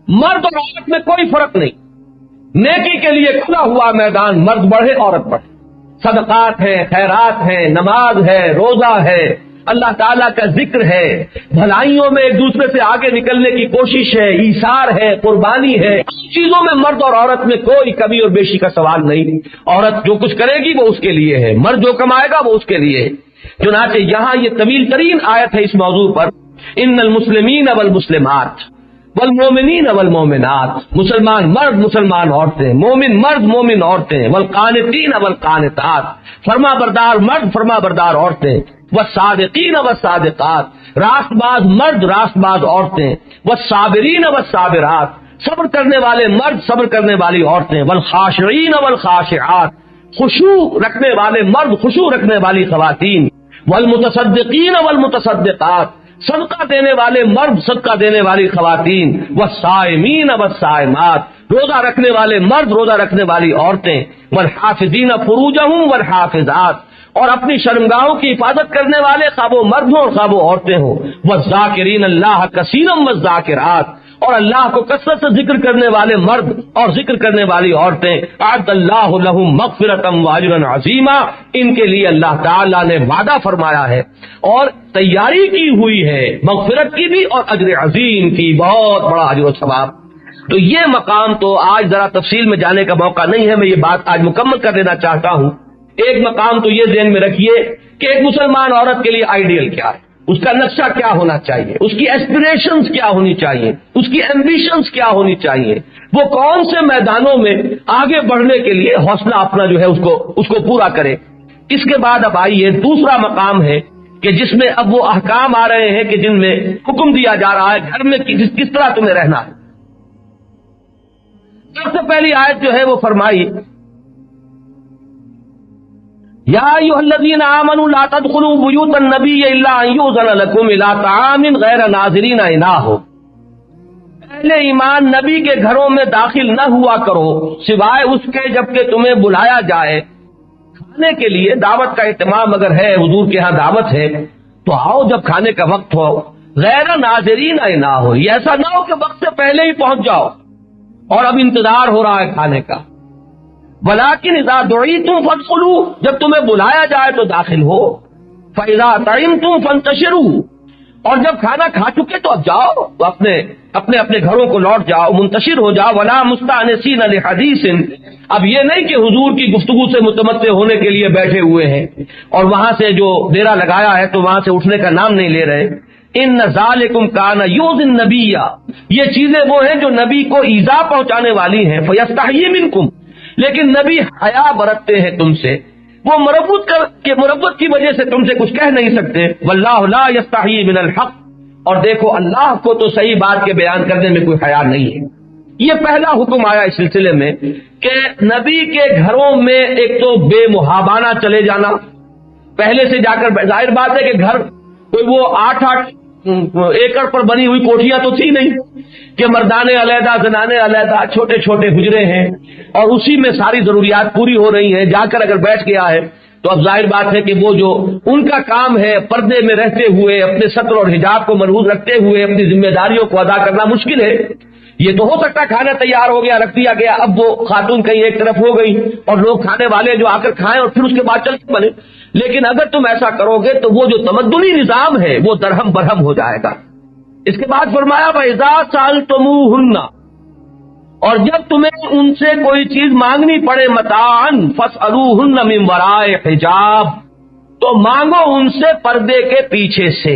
مرد اور عورت میں کوئی فرق نہیں، نیکی کے لیے کھلا ہوا میدان، مرد بڑھے عورت بڑھے، صدقات ہیں، خیرات ہیں، نماز ہے، روزہ ہے، اللہ تعالیٰ کا ذکر ہے، بھلائیوں میں ایک دوسرے سے آگے نکلنے کی کوشش ہے، ایثار ہے، قربانی ہے۔ ان چیزوں میں مرد اور عورت میں کوئی کمی اور بیشی کا سوال نہیں۔ عورت جو کچھ کرے گی وہ اس کے لیے ہے، مرد جو کمائے گا وہ اس کے لیے ہے۔ چنانچہ یہاں یہ طویل ترین آیت ہے اس موضوع پر، ان المسلمین والمسلمات والمومنین والمومنات، مسلمان مرد مسلمان عورتیں، مومن مرد مومن عورتیں، والقانتین والقانتات، فرما بردار مرد فرما بردار عورتیں، والصادقین والصادقات، راست باز مرد راست باز عورتیں، والصابرین والصابرات، صبر کرنے والے مرد صبر کرنے والی عورتیں، والخاشعین والخاشعات، خشوع رکھنے والے مرد خشوع رکھنے والی خواتین، والمتصدقین والمتصدقات، صدقہ دینے والے مرد صدقہ دینے والی خواتین، والصائمین والصائمات، روزہ رکھنے والے مرد روزہ رکھنے والی عورتیں، والحافظین فروجہم والحافظات، اور اپنی شرمگاہوں کی حفاظت کرنے والے خواہ وہ مرد ہوں اور خواہ وہ عورتیں ہوں، والذاکرین اللہ کثیرا والذاکرات، اور اللہ کو کثرت سے ذکر کرنے والے مرد اور ذکر کرنے والی عورتیں، اعد اللہ لہم مغفرۃ واجرا عظیما، ان کے لیے اللہ تعالیٰ نے وعدہ فرمایا ہے اور تیاری کی ہوئی ہے مغفرت کی بھی اور اجر عظیم کی، بہت بڑا اجر و ثواب۔ تو یہ مقام تو آج ذرا تفصیل میں جانے کا موقع نہیں ہے، میں یہ بات آج مکمل کر دینا چاہتا ہوں۔ ایک مقام تو یہ ذہن میں رکھیے کہ ایک مسلمان عورت کے لیے آئیڈیل کیا ہے، اس کا نقشہ کیا ہونا چاہیے، اس کی ایسپریشنز کیا ہونی چاہیے، اس کی ایمبیشنز کیا ہونی چاہیے، وہ کون سے میدانوں میں آگے بڑھنے کے لیے حوصلہ اپنا جو ہے اس کو پورا کرے۔ اس کے بعد اب آئیے دوسرا مقام ہے کہ جس میں اب وہ احکام آ رہے ہیں کہ جن میں حکم دیا جا رہا ہے گھر میں کس طرح تمہیں رہنا ہے۔ سب سے پہلی آیت جو ہے وہ فرمائی، یا ایھا الذین آمنوا لا تدخلوا بیوت النبی الا ان یؤذن لکم الی طعام غیر ناظرین اناہ، اہل ایمان نبی کے گھروں میں داخل نہ ہوا کرو سوائے اس کے جب کہ تمہیں بلایا جائے کھانے کے لیے۔ دعوت کا اہتمام اگر ہے، حضور کے ہاں دعوت ہے تو آؤ جب کھانے کا وقت ہو، غیر ناظرین اناہ ہو، یہ ایسا نہ ہو کہ وقت سے پہلے ہی پہنچ جاؤ اور اب انتظار ہو رہا ہے کھانے کا۔ ولیکن اذا دعیتم فادخلوا، جب تمہیں بلایا جائے تو داخل ہو۔ فاذا طعمتم فانتشروا، اور جب کھانا کھا چکے تو اب جاؤ، تو اپنے گھروں کو لوٹ جاؤ، منتشر ہو جاؤ۔ ولا مستأنسین لحدیث، اب یہ نہیں کہ حضور کی گفتگو سے متمتع ہونے کے لیے بیٹھے ہوئے ہیں اور وہاں سے جو ڈیرا لگایا ہے تو وہاں سے اٹھنے کا نام نہیں لے رہے۔ ان ذالکم کان یؤذی النبی، یہ چیزیں وہ ہیں جو نبی کو ایذا پہنچانے والی ہیں۔ فیستحیی منکم، لیکن نبی حیا برتتے ہیں تم سے، وہ مربت کی وجہ سے تم سے کچھ کہہ نہیں سکتے۔ واللہ لا یستحیی من الحق، اور دیکھو اللہ کو تو صحیح بات کے بیان کرنے میں کوئی حیا نہیں ہے۔ یہ پہلا حکم آیا اس سلسلے میں کہ نبی کے گھروں میں ایک تو بے محابانہ چلے جانا، پہلے سے جا کر، ظاہر بات ہے کہ گھر کوئی وہ 8 ایکڑ پر بنی ہوئی کوٹھیاں تو تھی نہیں کہ مردانے علیحدہ زنانے علیحدہ، چھوٹے چھوٹے حجرے ہیں اور اسی میں ساری ضروریات پوری ہو رہی ہیں۔ جا کر اگر بیٹھ گیا ہے تو اب ظاہر بات ہے کہ وہ جو ان کا کام ہے پردے میں رہتے ہوئے اپنے ستر اور حجاب کو ملحوظ رکھتے ہوئے اپنی ذمہ داریوں کو ادا کرنا مشکل ہے۔ یہ تو ہو سکتا ہے کھانا تیار ہو گیا، رکھ دیا گیا، اب وہ خاتون کہیں ایک طرف ہو گئی اور لوگ کھانے والے جو آ کر کھائیں اور پھر اس کے بعد چل کے بنے۔ لیکن اگر تم ایسا کرو گے تو وہ جو تمدنی نظام ہے وہ درہم برہم ہو جائے گا۔ اس کے بعد فرمایا وَإِذَا سَأَلْتُمُوهُنَّ، اور جب تمہیں ان سے کوئی چیز مانگنی پڑے متاعن فاسألوہن من ورائے حجاب، تو مانگو ان سے پردے کے پیچھے سے۔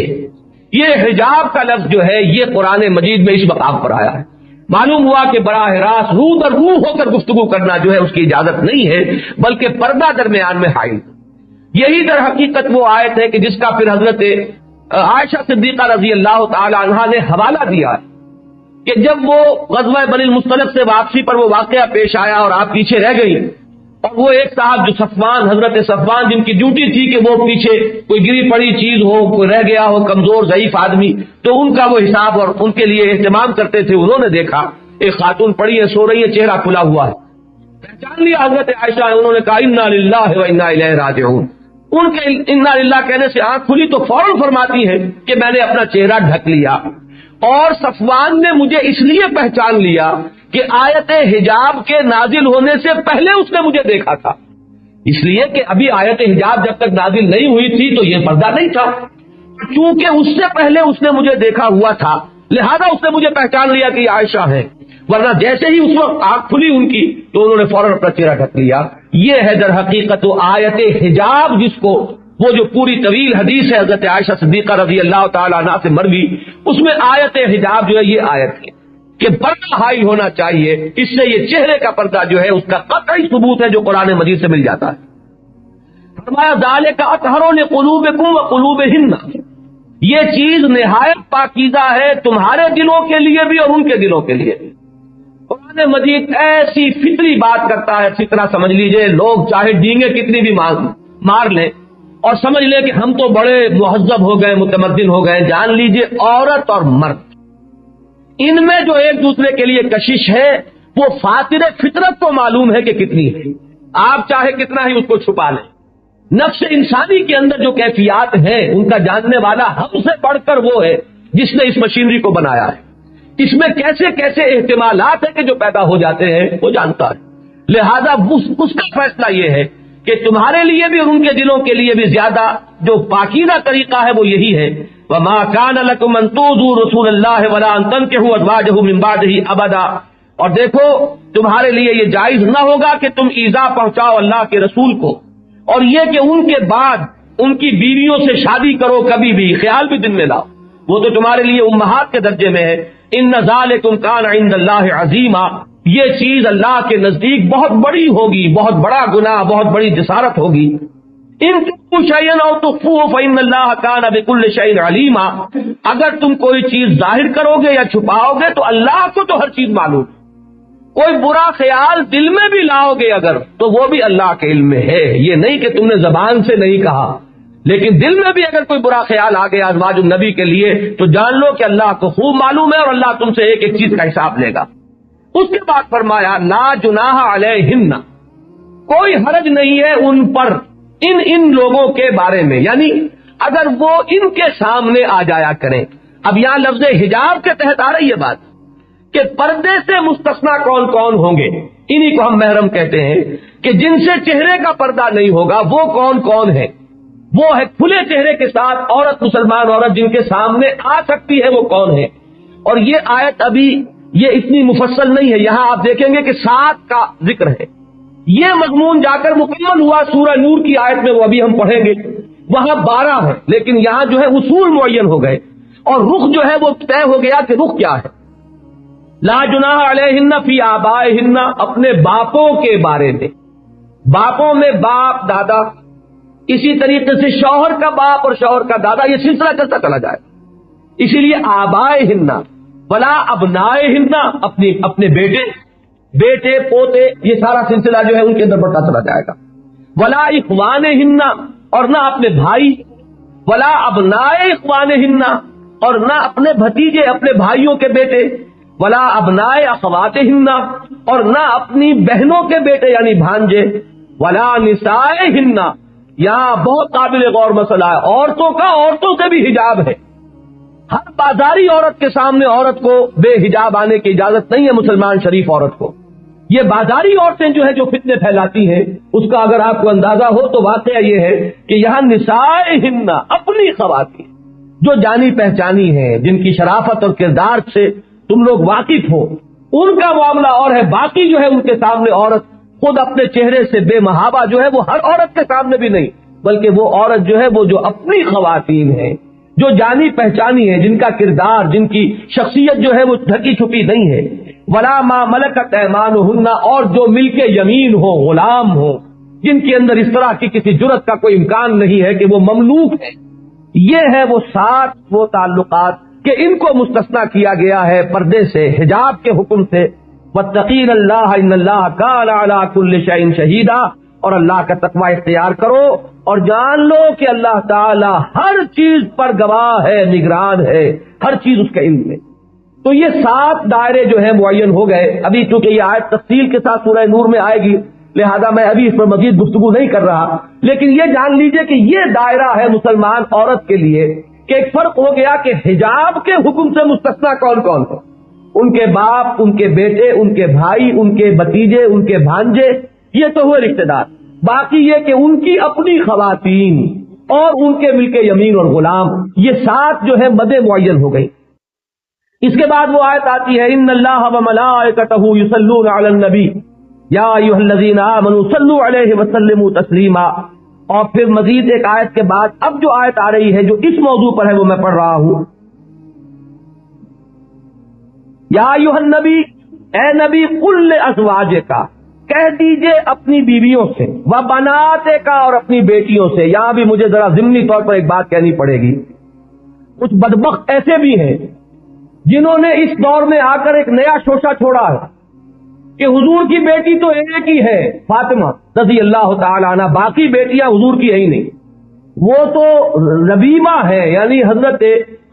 یہ حجاب کا لفظ جو ہے یہ قرآن مجید میں اس مقام پر آیا ہے۔ معلوم ہوا کہ براہ راست روح در روح ہو کر گفتگو کرنا جو ہے اس کی اجازت نہیں ہے، بلکہ پردہ درمیان میں حائل۔ یہی در حقیقت وہ آیت ہے کہ جس کا پھر حضرت عائشہ صدیقہ رضی اللہ تعالی عنہا نے حوالہ دیا کہ جب وہ غزوہ بنی المصطلق سے واپسی پر وہ واقعہ پیش آیا اور آپ پیچھے رہ گئی، اور وہ ایک صاحب جو صفوان، حضرت صفوان، جن کی ڈیوٹی تھی کہ وہ پیچھے کوئی گری پڑی چیز ہو، کوئی رہ گیا ہو، کمزور ضعیف آدمی، تو ان کا وہ حساب اور ان کے لیے اہتمام کرتے تھے۔ انہوں نے دیکھا ایک خاتون پڑی ہے، سو رہی ہے، چہرہ کھلا ہوا ہے، پہچان لیا حضرت عائشہ، انہوں نے کہا انا للہ و انا الیہ راجعون۔ ان کے انا للہ کہنے سے آنکھ کھلی تو فوراً فرماتی ہے کہ میں نے اپنا چہرہ ڈھک لیا، اور صفوان نے مجھے اس لیے پہچان لیا کہ آیت حجاب کے نازل ہونے سے پہلے اس نے مجھے دیکھا تھا، اس لیے کہ ابھی آیت حجاب جب تک نازل نہیں ہوئی تھی تو یہ پردہ نہیں تھا، چونکہ اس سے پہلے اس نے مجھے دیکھا ہوا تھا، لہذا اس نے مجھے پہچان لیا کہ یہ عائشہ ہے، ورنہ جیسے ہی اس وقت آنکھ کھلی ان کی تو انہوں نے فوراً اپنا چہرہ ڈھک لیا۔ یہ ہے در حقیقت آیت حجاب، جس کو وہ جو پوری طویل حدیث ہے حضرت عائشہ صدیقہ رضی اللہ تعالی عنہا سے مروی، اس میں آیت حجاب جو ہے یہ آیت ہے کہ پردہ حائل ہونا چاہیے، اس سے یہ چہرے کا پردہ جو ہے اس کا قطعی ثبوت ہے جو قرآن مجید سے مل جاتا ہے۔ فرمایا ذالک اطہر لقلوبکم وقلوبہن، یہ چیز نہایت پاکیزہ ہے تمہارے دلوں کے لیے بھی اور ان کے دلوں کے لیے بھی۔ قرآن مجید ایسی فطری بات کرتا ہے، فطرہ سمجھ لیجئے، لوگ چاہے ڈینگیں کتنی بھی مار لیں اور سمجھ لیں کہ ہم تو بڑے مہذب ہو گئے، متمدن ہو گئے، جان لیجئے عورت اور مرد ان میں جو ایک دوسرے کے لیے کشش ہے وہ فاطر فطرت کو معلوم ہے کہ کتنی ہے، آپ چاہے کتنا ہی اس کو چھپا لیں۔ نفس انسانی کے اندر جو کیفیات ہیں ان کا جاننے والا ہم سے بڑھ کر وہ ہے جس نے اس مشینری کو بنایا ہے، اس میں کیسے کیسے احتمالات ہیں کہ جو پیدا ہو جاتے ہیں وہ جانتا ہے، لہذا اس کا فیصلہ یہ ہے کہ تمہارے لیے بھی اور ان کے دلوں کے لیے بھی زیادہ جو پاکیزہ طریقہ ہے وہ یہی ہے۔ وَمَا كَانَ لَكُمْ أَن تُؤْذُوا رَسُولَ اللَّهِ وَلَا أَن تَنكِحُوا أَزْوَاجَهُ مِن بَعْدِهِ أَبَدًا، اور دیکھو تمہارے لیے یہ جائز نہ ہوگا کہ تم ایذا پہنچاؤ اللہ کے رسول کو، اور یہ کہ ان کے بعد ان کی بیویوں سے شادی کرو کبھی بھی، خیال بھی دن میں لاؤ، وہ تو تمہارے لیے امہات کے درجے میں ہے۔ إِنَّ ذَلِكُمْ كَانَ عِندَ اللَّهِ عَظِيمًا، یہ چیز اللہ کے نزدیک بہت بڑی ہوگی، بہت بڑا گناہ، بہت بڑی جسارت ہوگی۔ ان تخفوا شیئا او تخفوه فإن اللہ کان بكل شیء علیما، اگر تم کوئی چیز ظاہر کرو گے یا چھپاؤ گے تو اللہ کو تو ہر چیز معلوم ہے، کوئی برا خیال دل میں بھی لاؤ گے اگر تو وہ بھی اللہ کے علم میں ہے، یہ نہیں کہ تم نے زبان سے نہیں کہا لیکن دل میں بھی اگر کوئی برا خیال آ گیا ازواج النبی کے لیے تو جان لو کہ اللہ کو خوب معلوم ہے اور اللہ تم سے ایک ایک چیز کا حساب لے گا۔ اس کے بعد فرمایا لا جناح علیہن، کوئی حرج نہیں ہے ان پر، ان لوگوں کے بارے میں، یعنی اگر وہ ان کے سامنے آ جایا کریں۔ اب یہاں لفظ حجاب کے تحت آ رہی ہے بات کہ پردے سے مستثنا کون کون ہوں گے، انہی کو ہم محرم کہتے ہیں کہ جن سے چہرے کا پردہ نہیں ہوگا وہ کون کون ہے، وہ ہے کھلے چہرے کے ساتھ عورت، مسلمان عورت جن کے سامنے آ سکتی ہے وہ کون ہے۔ اور یہ آیت ابھی یہ اتنی مفصل نہیں ہے، یہاں آپ دیکھیں گے کہ 7 کا ذکر ہے، یہ مضمون جا کر مکمل ہوا سورہ نور کی آیت میں، وہ ابھی ہم پڑھیں گے، وہاں 12 ہے، لیکن یہاں جو ہے اصول معین ہو گئے اور رخ جو ہے وہ طے ہو گیا کہ رخ کیا ہے۔ لا جناح علیہن فی آبائہن، اپنے باپوں کے بارے میں، باپوں میں باپ دادا، اسی طریقے سے شوہر کا باپ اور شوہر کا دادا، یہ سلسلہ چلتا چلا جائے، اسی لیے آبائہن ولا ابنائہن، اپنے بیٹے پوتے، یہ سارا سلسلہ جو ہے ان کے اندر بڑھتا چلا جائے گا۔ ولا اخوانہن، اور نہ اپنے بھائی، ولا ابنائے اخوانہن، اور نہ اپنے بھتیجے اپنے بھائیوں کے بیٹے، ولا ابنائے اخواتہن، اور نہ اپنی بہنوں کے بیٹے یعنی بھانجے، ولا نسائہن، یہاں بہت قابل غور مسئلہ ہے، عورتوں کا عورتوں سے بھی حجاب ہے، ہر بازاری عورت کے سامنے عورت کو بے حجاب آنے کی اجازت نہیں ہے، مسلمان شریف عورت کو۔ یہ بازاری عورتیں جو ہے جو فتنے پھیلاتی ہیں اس کا اگر آپ کو اندازہ ہو تو واقعہ یہ ہے کہ یہاں نسائہن، اپنی خواتین جو جانی پہچانی ہیں، جن کی شرافت اور کردار سے تم لوگ واقف ہو، ان کا معاملہ اور ہے، باقی جو ہے ان کے سامنے عورت خود اپنے چہرے سے بے محابہ جو ہے وہ ہر عورت کے سامنے بھی نہیں، بلکہ وہ عورت جو ہے وہ جو اپنی خواتین ہیں، جو جانی پہچانی ہے، جن کا کردار، جن کی شخصیت جو ہے وہ ڈھکی چھپی نہیں ہے، ولا ما ملکت ایمانہن، اور جو ملک یمین ہو، غلام ہو، جن کے اندر اس طرح کی کسی جرت کا کوئی امکان نہیں ہے کہ وہ مملوک ہے۔ یہ ہے وہ 7 وہ تعلقات کہ ان کو مستثنا کیا گیا ہے پردے سے، حجاب کے حکم سے۔ واتقین اللہ ان اللہ کان علی کل شیء شہیدا، اور اللہ کا تقوی اختیار کرو اور جان لو کہ اللہ تعالی ہر چیز پر گواہ ہے، نگران ہے، ہر چیز اس کے علم میں۔ تو یہ 7 دائرے جو ہیں معین ہو گئے۔ ابھی چونکہ یہ آیت تفصیل کے ساتھ سورہ نور میں آئے گی، لہذا میں ابھی اس پر مزید گفتگو نہیں کر رہا، لیکن یہ جان لیجئے کہ یہ دائرہ ہے مسلمان عورت کے لیے کہ ایک فرق ہو گیا کہ حجاب کے حکم سے مستثنا کون کون ہے، ان کے باپ، ان کے بیٹے، ان کے بھائی، ان کے بھتیجے، ان کے بھانجے، یہ تو ہوئے رشتے دار۔ باقی یہ کہ ان کی اپنی خواتین اور ان کے ملک یمین اور غلام، یہ 7 جو ہے مدیں معین ہو گئی۔ اس کے بعد وہ آیت آتی ہے ان اللہ وملائکتہ یصلون علی النبی یا ایھا الذین آمنوا صلوا علیہ وسلموا تسلیما۔ اور پھر مزید ایک آیت کے بعد اب جو آیت آ رہی ہے جو اس موضوع پر ہے وہ میں پڑھ رہا ہوں۔ یا ایھا النبی، اے نبی، قل لازواجک، کہہ دیجئے اپنی بیویوں سے، وبناتک، اور اپنی بیٹیوں سے۔ یہاں بھی مجھے ذرا ضمنی طور پر ایک بات کہنی پڑے گی، کچھ بدبخت ایسے بھی ہیں جنہوں نے اس دور میں آ کر ایک نیا شوشہ چھوڑا ہے کہ حضور کی بیٹی تو ایک ہی ہے، فاطمہ رضی اللہ تعالی عنہ، باقی بیٹیاں حضور کی ہے ہی نہیں، وہ تو ربیبہ ہے، یعنی حضرت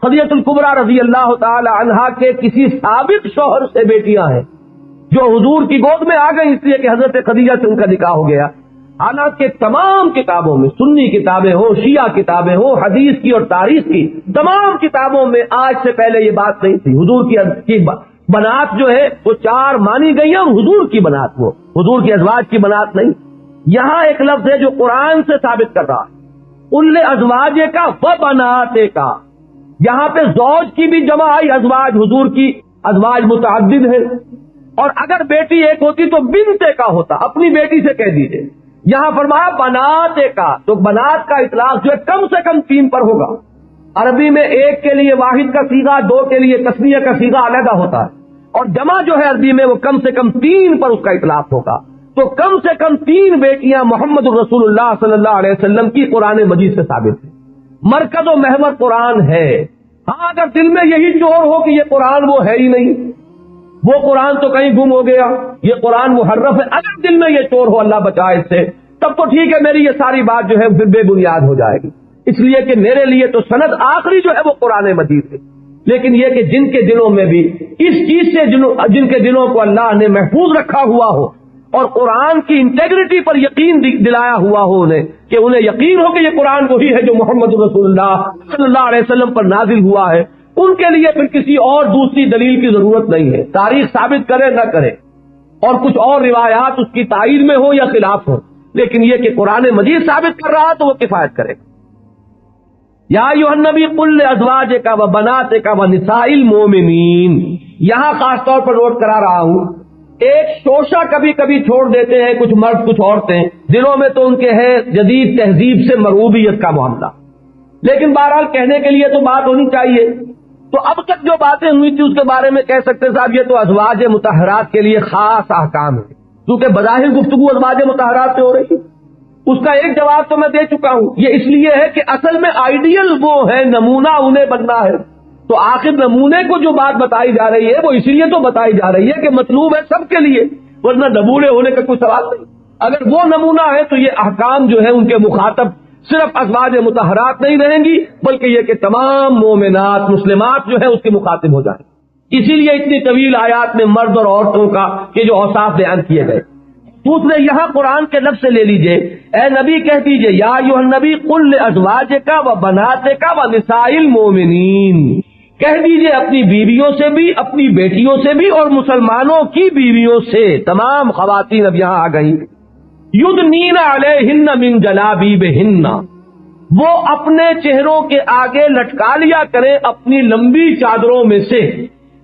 خدیجہ الکبریٰ رضی اللہ تعالی عنہا کے کسی سابق شوہر سے بیٹیاں ہیں جو حضور کی گود میں آ گئی اس لیے کہ حضرت خدیجہ سے ان کا نکاح ہو گیا۔ حالانکہ تمام کتابوں میں، سنی کتابیں ہوں، شیعہ کتابیں ہوں، حدیث کی اور تاریخ کی تمام کتابوں میں آج سے پہلے یہ بات نہیں تھی۔ حضور کی بنات جو ہے وہ 4 مانی گئی ہیں، اور حضور کی بنات، وہ حضور کے ازواج کی بنات نہیں۔ یہاں ایک لفظ ہے جو قرآن سے ثابت کر رہا ہے، قل ازواجک وبناتک، یہاں پہ زوج کی بھی جمع آئی، ازواج، حضور کی ازواج متعدد ہے، اور اگر بیٹی ایک ہوتی تو بنتے کا ہوتا، اپنی بیٹی سے کہہ دیجئے۔ یہاں فرمایا بناتے کا، تو بنات کا اطلاق جو ہے کم سے کم 3 پر ہوگا۔ عربی میں ایک کے لیے واحد کا صیغہ، 2 کے لیے تسنیہ کا صیغہ علیحدہ ہوتا ہے، اور جمع جو ہے عربی میں وہ کم سے کم 3 پر اس کا اطلاق ہوگا۔ تو کم سے کم 3 بیٹیاں محمد الرسول اللہ صلی اللہ علیہ وسلم کی قرآن مجید سے ثابت ہے۔ مرکز و محور قرآن ہے۔ ہاں اگر دل میں یہی چور ہو کہ یہ قرآن وہ ہے ہی نہیں، وہ قرآن تو کہیں گم ہو گیا، یہ قرآن محرف ہے، اگر دل میں یہ چور ہو، اللہ بچائے اس سے، تب تو ٹھیک ہے، میری یہ ساری بات جو ہے پھر بے بنیاد ہو جائے گی، اس لیے کہ میرے لیے تو سند آخری جو ہے وہ قرآن مجید ہے۔ لیکن یہ کہ جن کے دلوں میں بھی اس چیز سے جن کے دلوں کو اللہ نے محفوظ رکھا ہوا ہو اور قرآن کی انٹیگریٹی پر یقین دلایا ہوا ہو انہیں یقین ہو کہ یہ قرآن وہی ہے جو محمد رسول اللہ صلی اللہ علیہ وسلم پر نازل ہوا ہے، ان کے لیے پھر کسی اور دوسری دلیل کی ضرورت نہیں ہے، تاریخ ثابت کرے نہ کرے اور کچھ اور روایات اس کی تائید میں ہو یا خلاف ہو، لیکن یہ کہ قرآن مجید ثابت کر رہا تو وہ کفایت کرے۔ یا ایھا النبی قل لازواجک وبناتک ونساء المؤمنین، یہاں خاص طور پر نوٹ کرا رہا ہوں، ایک شوشہ کبھی کبھی چھوڑ دیتے ہیں کچھ مرد کچھ عورتیں، دلوں میں تو ان کے ہے جدید تہذیب سے مرغوبیت کا معاملہ، لیکن بہرحال کہنے کے لیے تو بات ہونی چاہیے۔ تو اب تک جو باتیں ہوئی تھی اس کے بارے میں کہہ سکتے صاحب یہ تو ازواج مطہرات کے لیے خاص احکام ہے، کیونکہ بظاہر گفتگو ازواج مطہرات سے ہو رہی ہے۔ اس کا ایک جواب تو میں دے چکا ہوں، یہ اس لیے ہے کہ اصل میں آئیڈیل وہ ہے، نمونہ انہیں بننا ہے، تو آخر نمونے کو جو بات بتائی جا رہی ہے وہ اس لیے تو بتائی جا رہی ہے کہ مطلوب ہے سب کے لیے، ورنہ نمونے ہونے کا کوئی سوال نہیں۔ اگر وہ نمونہ ہے تو یہ احکام جو ہے ان کے مخاطب صرف ازواج مطہرات نہیں رہیں گی، بلکہ یہ کہ تمام مومنات مسلمات جو ہے اس کے مخاطب ہو جائیں۔ اسی لیے اتنی طویل آیات میں مرد اور عورتوں کا کہ جو اوصاف بیان کیے گئے۔ دوسرے یہاں قرآن کے لفظ سے لے لیجئے، اے نبی کہہ دیجئے یا ایھا النبی قل لازواجک وبناتک ونساء المؤمنین، کہہ دیجئے اپنی بیویوں سے بھی، اپنی بیٹیوں سے بھی، اور مسلمانوں کی بیویوں سے، تمام خواتین اب یہاں آ گئی، یدنین علیہن من جلابیبہن، وہ اپنے چہروں کے آگے لٹکا لیا کریں اپنی لمبی چادروں میں سے،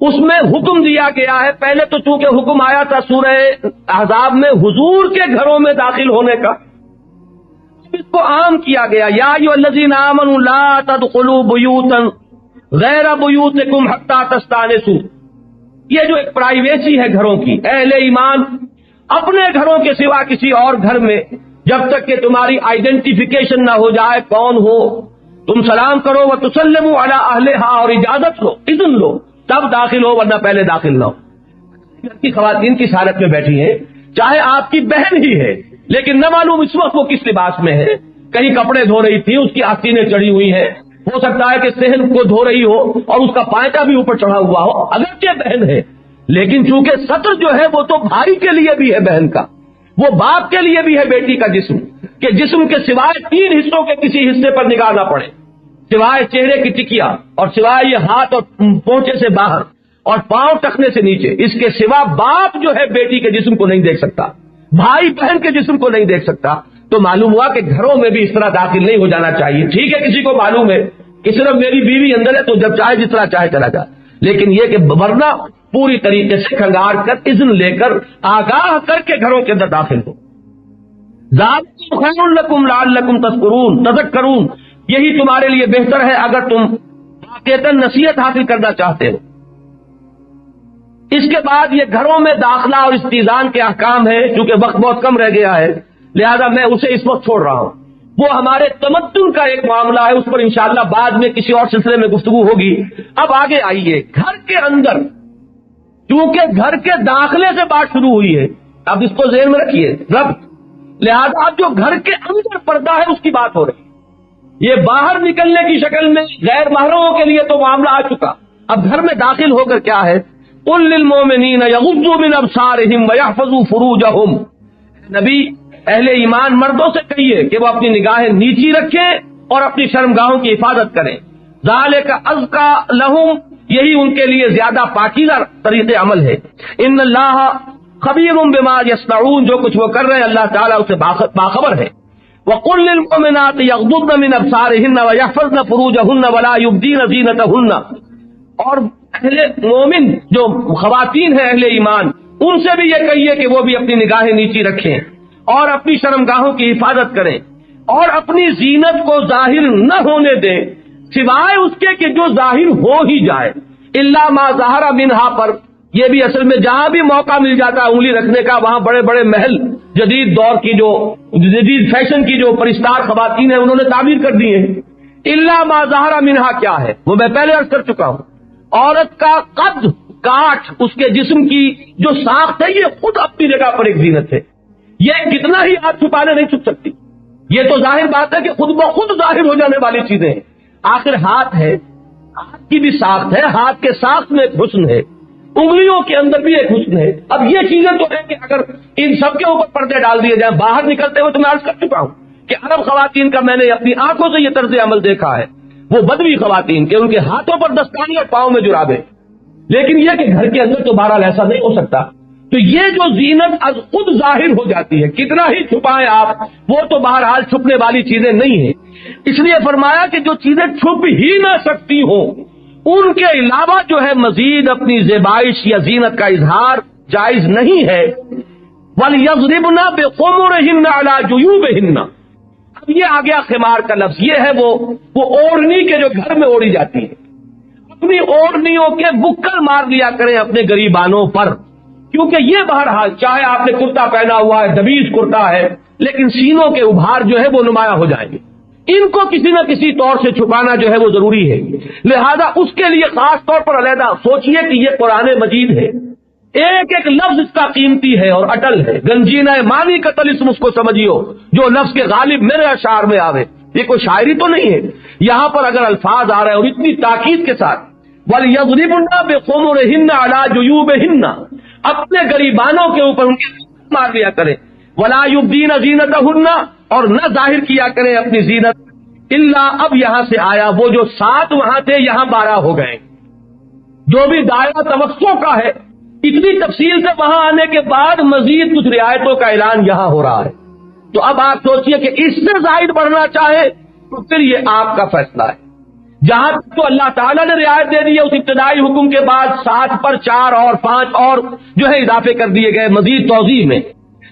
اس میں حکم دیا گیا ہے. پہلے تو چونکہ حکم آیا تھا سورہ احزاب میں حضور کے گھروں میں داخل ہونے کا، اس کو عام کیا گیا. یا ایھا الذین آمنوا لا تدخلوا بیوتا غیر بیوتکم حتی تستأنسوا. یہ جو ایک پرائیویسی ہے گھروں کی، اہل ایمان اپنے گھروں کے سوا کسی اور گھر میں جب تک کہ تمہاری آئیڈینٹیفیکیشن نہ ہو جائے کون ہو، تم سلام کرو وتسلموا علی اہلھا، اور اجازت لو، اذن لو، تب داخل ہو، ورنہ پہلے داخل نہ ہو. گھر کی خواتین کی حالت میں بیٹھی ہیں، چاہے آپ کی بہن ہی ہے، لیکن نہ معلوم اس وقت وہ کس لباس میں ہے. کہیں کپڑے دھو رہی تھی، اس کی آستینیں چڑھی ہوئی ہیں، ہو سکتا ہے کہ صحن کو دھو رہی ہو اور اس کا پائچہ بھی اوپر چڑھا ہوا ہو، اگرچہ بہن ہے، لیکن چونکہ سطر جو ہے وہ تو بھائی کے لیے بھی ہے بہن کا، وہ باپ کے لیے بھی ہے بیٹی کا جسم، کہ جسم کے سوائے 3 حصوں کے کسی حصے پر نگاہ نہ پڑے، سوائے چہرے کی ٹکیا اور سوائے یہ ہاتھ اور پونچے سے باہر اور پاؤں ٹخنے سے نیچے، اس کے سوا باپ جو ہے بیٹی کے جسم کو نہیں دیکھ سکتا، بھائی بہن کے جسم کو نہیں دیکھ سکتا. تو معلوم ہوا کہ گھروں میں بھی اس طرح داخل نہیں ہو جانا چاہیے. ٹھیک ہے کسی کو معلوم ہے کہ صرف میری بیوی اندر ہے تو جب چاہے جس طرح چاہے چلا جائے، لیکن یہ کہ ورنہ پوری طریقے سے کھنگار کر اذن لے کر آگاہ کر کے گھروں کے اندر داخل ہو. ذالکم خیر لکم لعلکم تذکرون، یہی تمہارے لیے بہتر ہے اگر تم واقعتاً نصیحت حاصل کرنا چاہتے ہو. اس کے بعد یہ گھروں میں داخلہ اور استئذان کے احکام ہے. چونکہ وقت بہت کم رہ گیا ہے لہذا میں اسے اس وقت چھوڑ رہا ہوں. وہ ہمارے تمدن کا ایک معاملہ ہے، اس پر انشاءاللہ بعد میں کسی اور سلسلے میں گفتگو ہوگی. اب آگے آئیے، گھر کے اندر، چونکہ گھر کے داخلے سے بات شروع ہوئی ہے، اب اس کو ذہن میں رکھیے ربط، لہذا اب جو گھر کے اندر پردہ ہے اس کی بات ہو رہی ہے. یہ باہر نکلنے کی شکل میں غیر محرموں کے لیے تو معاملہ آ چکا، اب گھر میں داخل ہو کر کیا ہے؟ قل للمؤمنین یغضوا من ابصارہم ویحفظوا فروجہم. نبی اہل ایمان مردوں سے کہیے کہ وہ اپنی نگاہیں نیچی رکھیں اور اپنی شرمگاہوں کی حفاظت کریں. ذالک ازکی لہم، یہی ان کے لیے زیادہ پاکیزہ طریق عمل ہے. ان اللہ خبیر بما یصنعون، جو کچھ وہ کر رہے ہیں اللہ تعالیٰ اسے باخبر ہے. وقل للمؤمنات یغضضن من ابصارہن ویحفظن فروجہن ولا یبدین زینتہن، اور اہل مومن جو خواتین ہیں اہل ایمان ان سے بھی یہ کہیے کہ وہ بھی اپنی نگاہیں نیچی رکھیں اور اپنی شرمگاہوں کی حفاظت کریں اور اپنی زینت کو ظاہر نہ ہونے دیں سوائے اس کے کہ جو ظاہر ہو ہی جائے. الا ما ظہر منہا پر یہ بھی اصل میں جہاں بھی موقع مل جاتا ہے انگلی رکھنے کا، وہاں بڑے بڑے محل جدید دور کی جو جدید فیشن کی جو پرستار خواتین ہیں انہوں نے تعبیر کر دی ہے. الا ما ظہر منہا کیا ہے وہ میں پہلے عرض کر چکا ہوں. عورت کا قد کاٹ، اس کے جسم کی جو ساخت ہے یہ خود اپنی جگہ پر ایک زینت ہے. یہ کتنا ہی آپ چھپانے نہیں چھپ سکتی، یہ تو ظاہر بات ہے کہ خود بخود ظاہر ہو جانے والی چیزیں ہیں. آخر ہاتھ ہے، ہاتھ کی بھی ساخت ہے، ہاتھ کے ساخت میں ایک حسن ہے، انگلیوں کے اندر بھی ایک حسن ہے. اب یہ چیزیں تو ہیں کہ اگر ان سب کے اوپر پردے ڈال دیے جائیں باہر نکلتے ہوئے، تو میں عرض کر چکا ہوں کہ عرب خواتین کا میں نے اپنی آنکھوں سے یہ طرز عمل دیکھا ہے، وہ بدوی خواتین کے ان کے ہاتھوں پر دستانے اور پاؤں میں جرابے، لیکن یہ کہ گھر کے اندر تو بہرحال ایسا نہیں ہو سکتا. تو یہ جو زینت از خود ظاہر ہو جاتی ہے، کتنا ہی چھپائیں آپ، وہ تو بہرحال چھپنے والی چیزیں نہیں ہیں. اس لیے فرمایا کہ جو چیزیں چھپ ہی نہ سکتی ہوں ان کے علاوہ جو ہے مزید اپنی زیبائش یا زینت کا اظہار جائز نہیں ہے. وَلْيَضْرِبْنَ بِخُمُرِهِنَّ عَلَى جُيُوبِهِنَّ. اب یہ آ گیا خمار کا لفظ، یہ ہے وہ اوڑھنی کے جو گھر میں اوڑھی جاتی ہے. اپنی اوڑھنیوں کے بکل مار لیا کریں اپنے گریبانوں پر، کیونکہ یہ بہرحال چاہے آپ نے کرتا پہنا ہوا ہے، دبیج کرتا ہے، لیکن سینوں کے ابھار جو ہے وہ نمایاں ہو جائیں گے. ان کو کسی نہ کسی طور سے چھپانا جو ہے وہ ضروری ہے. لہذا اس کے لیے خاص طور پر علیحدہ سوچئے کہ یہ قرآن مجید ہے، ایک ایک لفظ اس کا قیمتی ہے اور اٹل ہے. گنجینہ مانی کا طلسم اس کو سمجھیو جو لفظ کے غالب میرے اشعار میں آوے. یہ کوئی شاعری تو نہیں ہے، یہاں پر اگر الفاظ آ رہے ہیں اور اتنی تاکید کے ساتھ وَلْيَضْرِبْنَ بِخُمُرِهِنَّ عَلَى جُيُوبِهِنَّ، اپنے گریبانوں کے اوپر ان کے مار لیا کریں. وَلَا يُبْدِينَ زِينَتَهُنَّ، اور نہ ظاہر کیا کریں اپنی زینت. اللہ، اب یہاں سے آیا وہ جو 7 وہاں تھے یہاں 12 ہو گئے. جو بھی دائرہ توسع کا ہے، اتنی تفصیل سے وہاں آنے کے بعد مزید کچھ رعایتوں کا اعلان یہاں ہو رہا ہے. تو اب آپ سوچئے کہ اس سے زائد بڑھنا چاہے تو پھر یہ آپ کا فیصلہ ہے. جہاں تک تو اللہ تعالیٰ نے رعایت دے دی ہے، اس ابتدائی حکم کے بعد 7 پر 4 اور 5 اور جو ہے اضافے کر دیے گئے مزید توضیح میں،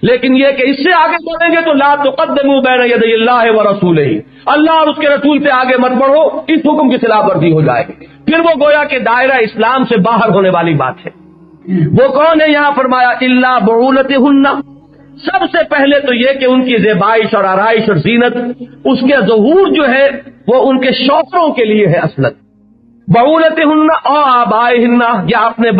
لیکن یہ کہ اس سے آگے بڑھیں گے تو لا تقدموا بین یدی اللہ ورسولہ، اللہ اور اس کے رسول سے آگے مت بڑھو، اس حکم کی خلاف ورزی ہو جائے گی، پھر وہ گویا کہ دائرہ اسلام سے باہر ہونے والی بات ہے۔ وہ کون ہے؟ یہاں فرمایا الا بعولتہن، سب سے پہلے تو یہ کہ ان کی زیبائش اور آرائش اور زینت، اس کے ظہور جو ہے وہ ان کے شوہروں کے لیے ہے اصلاً۔ بعولتہن او آبائہن، یا اپنے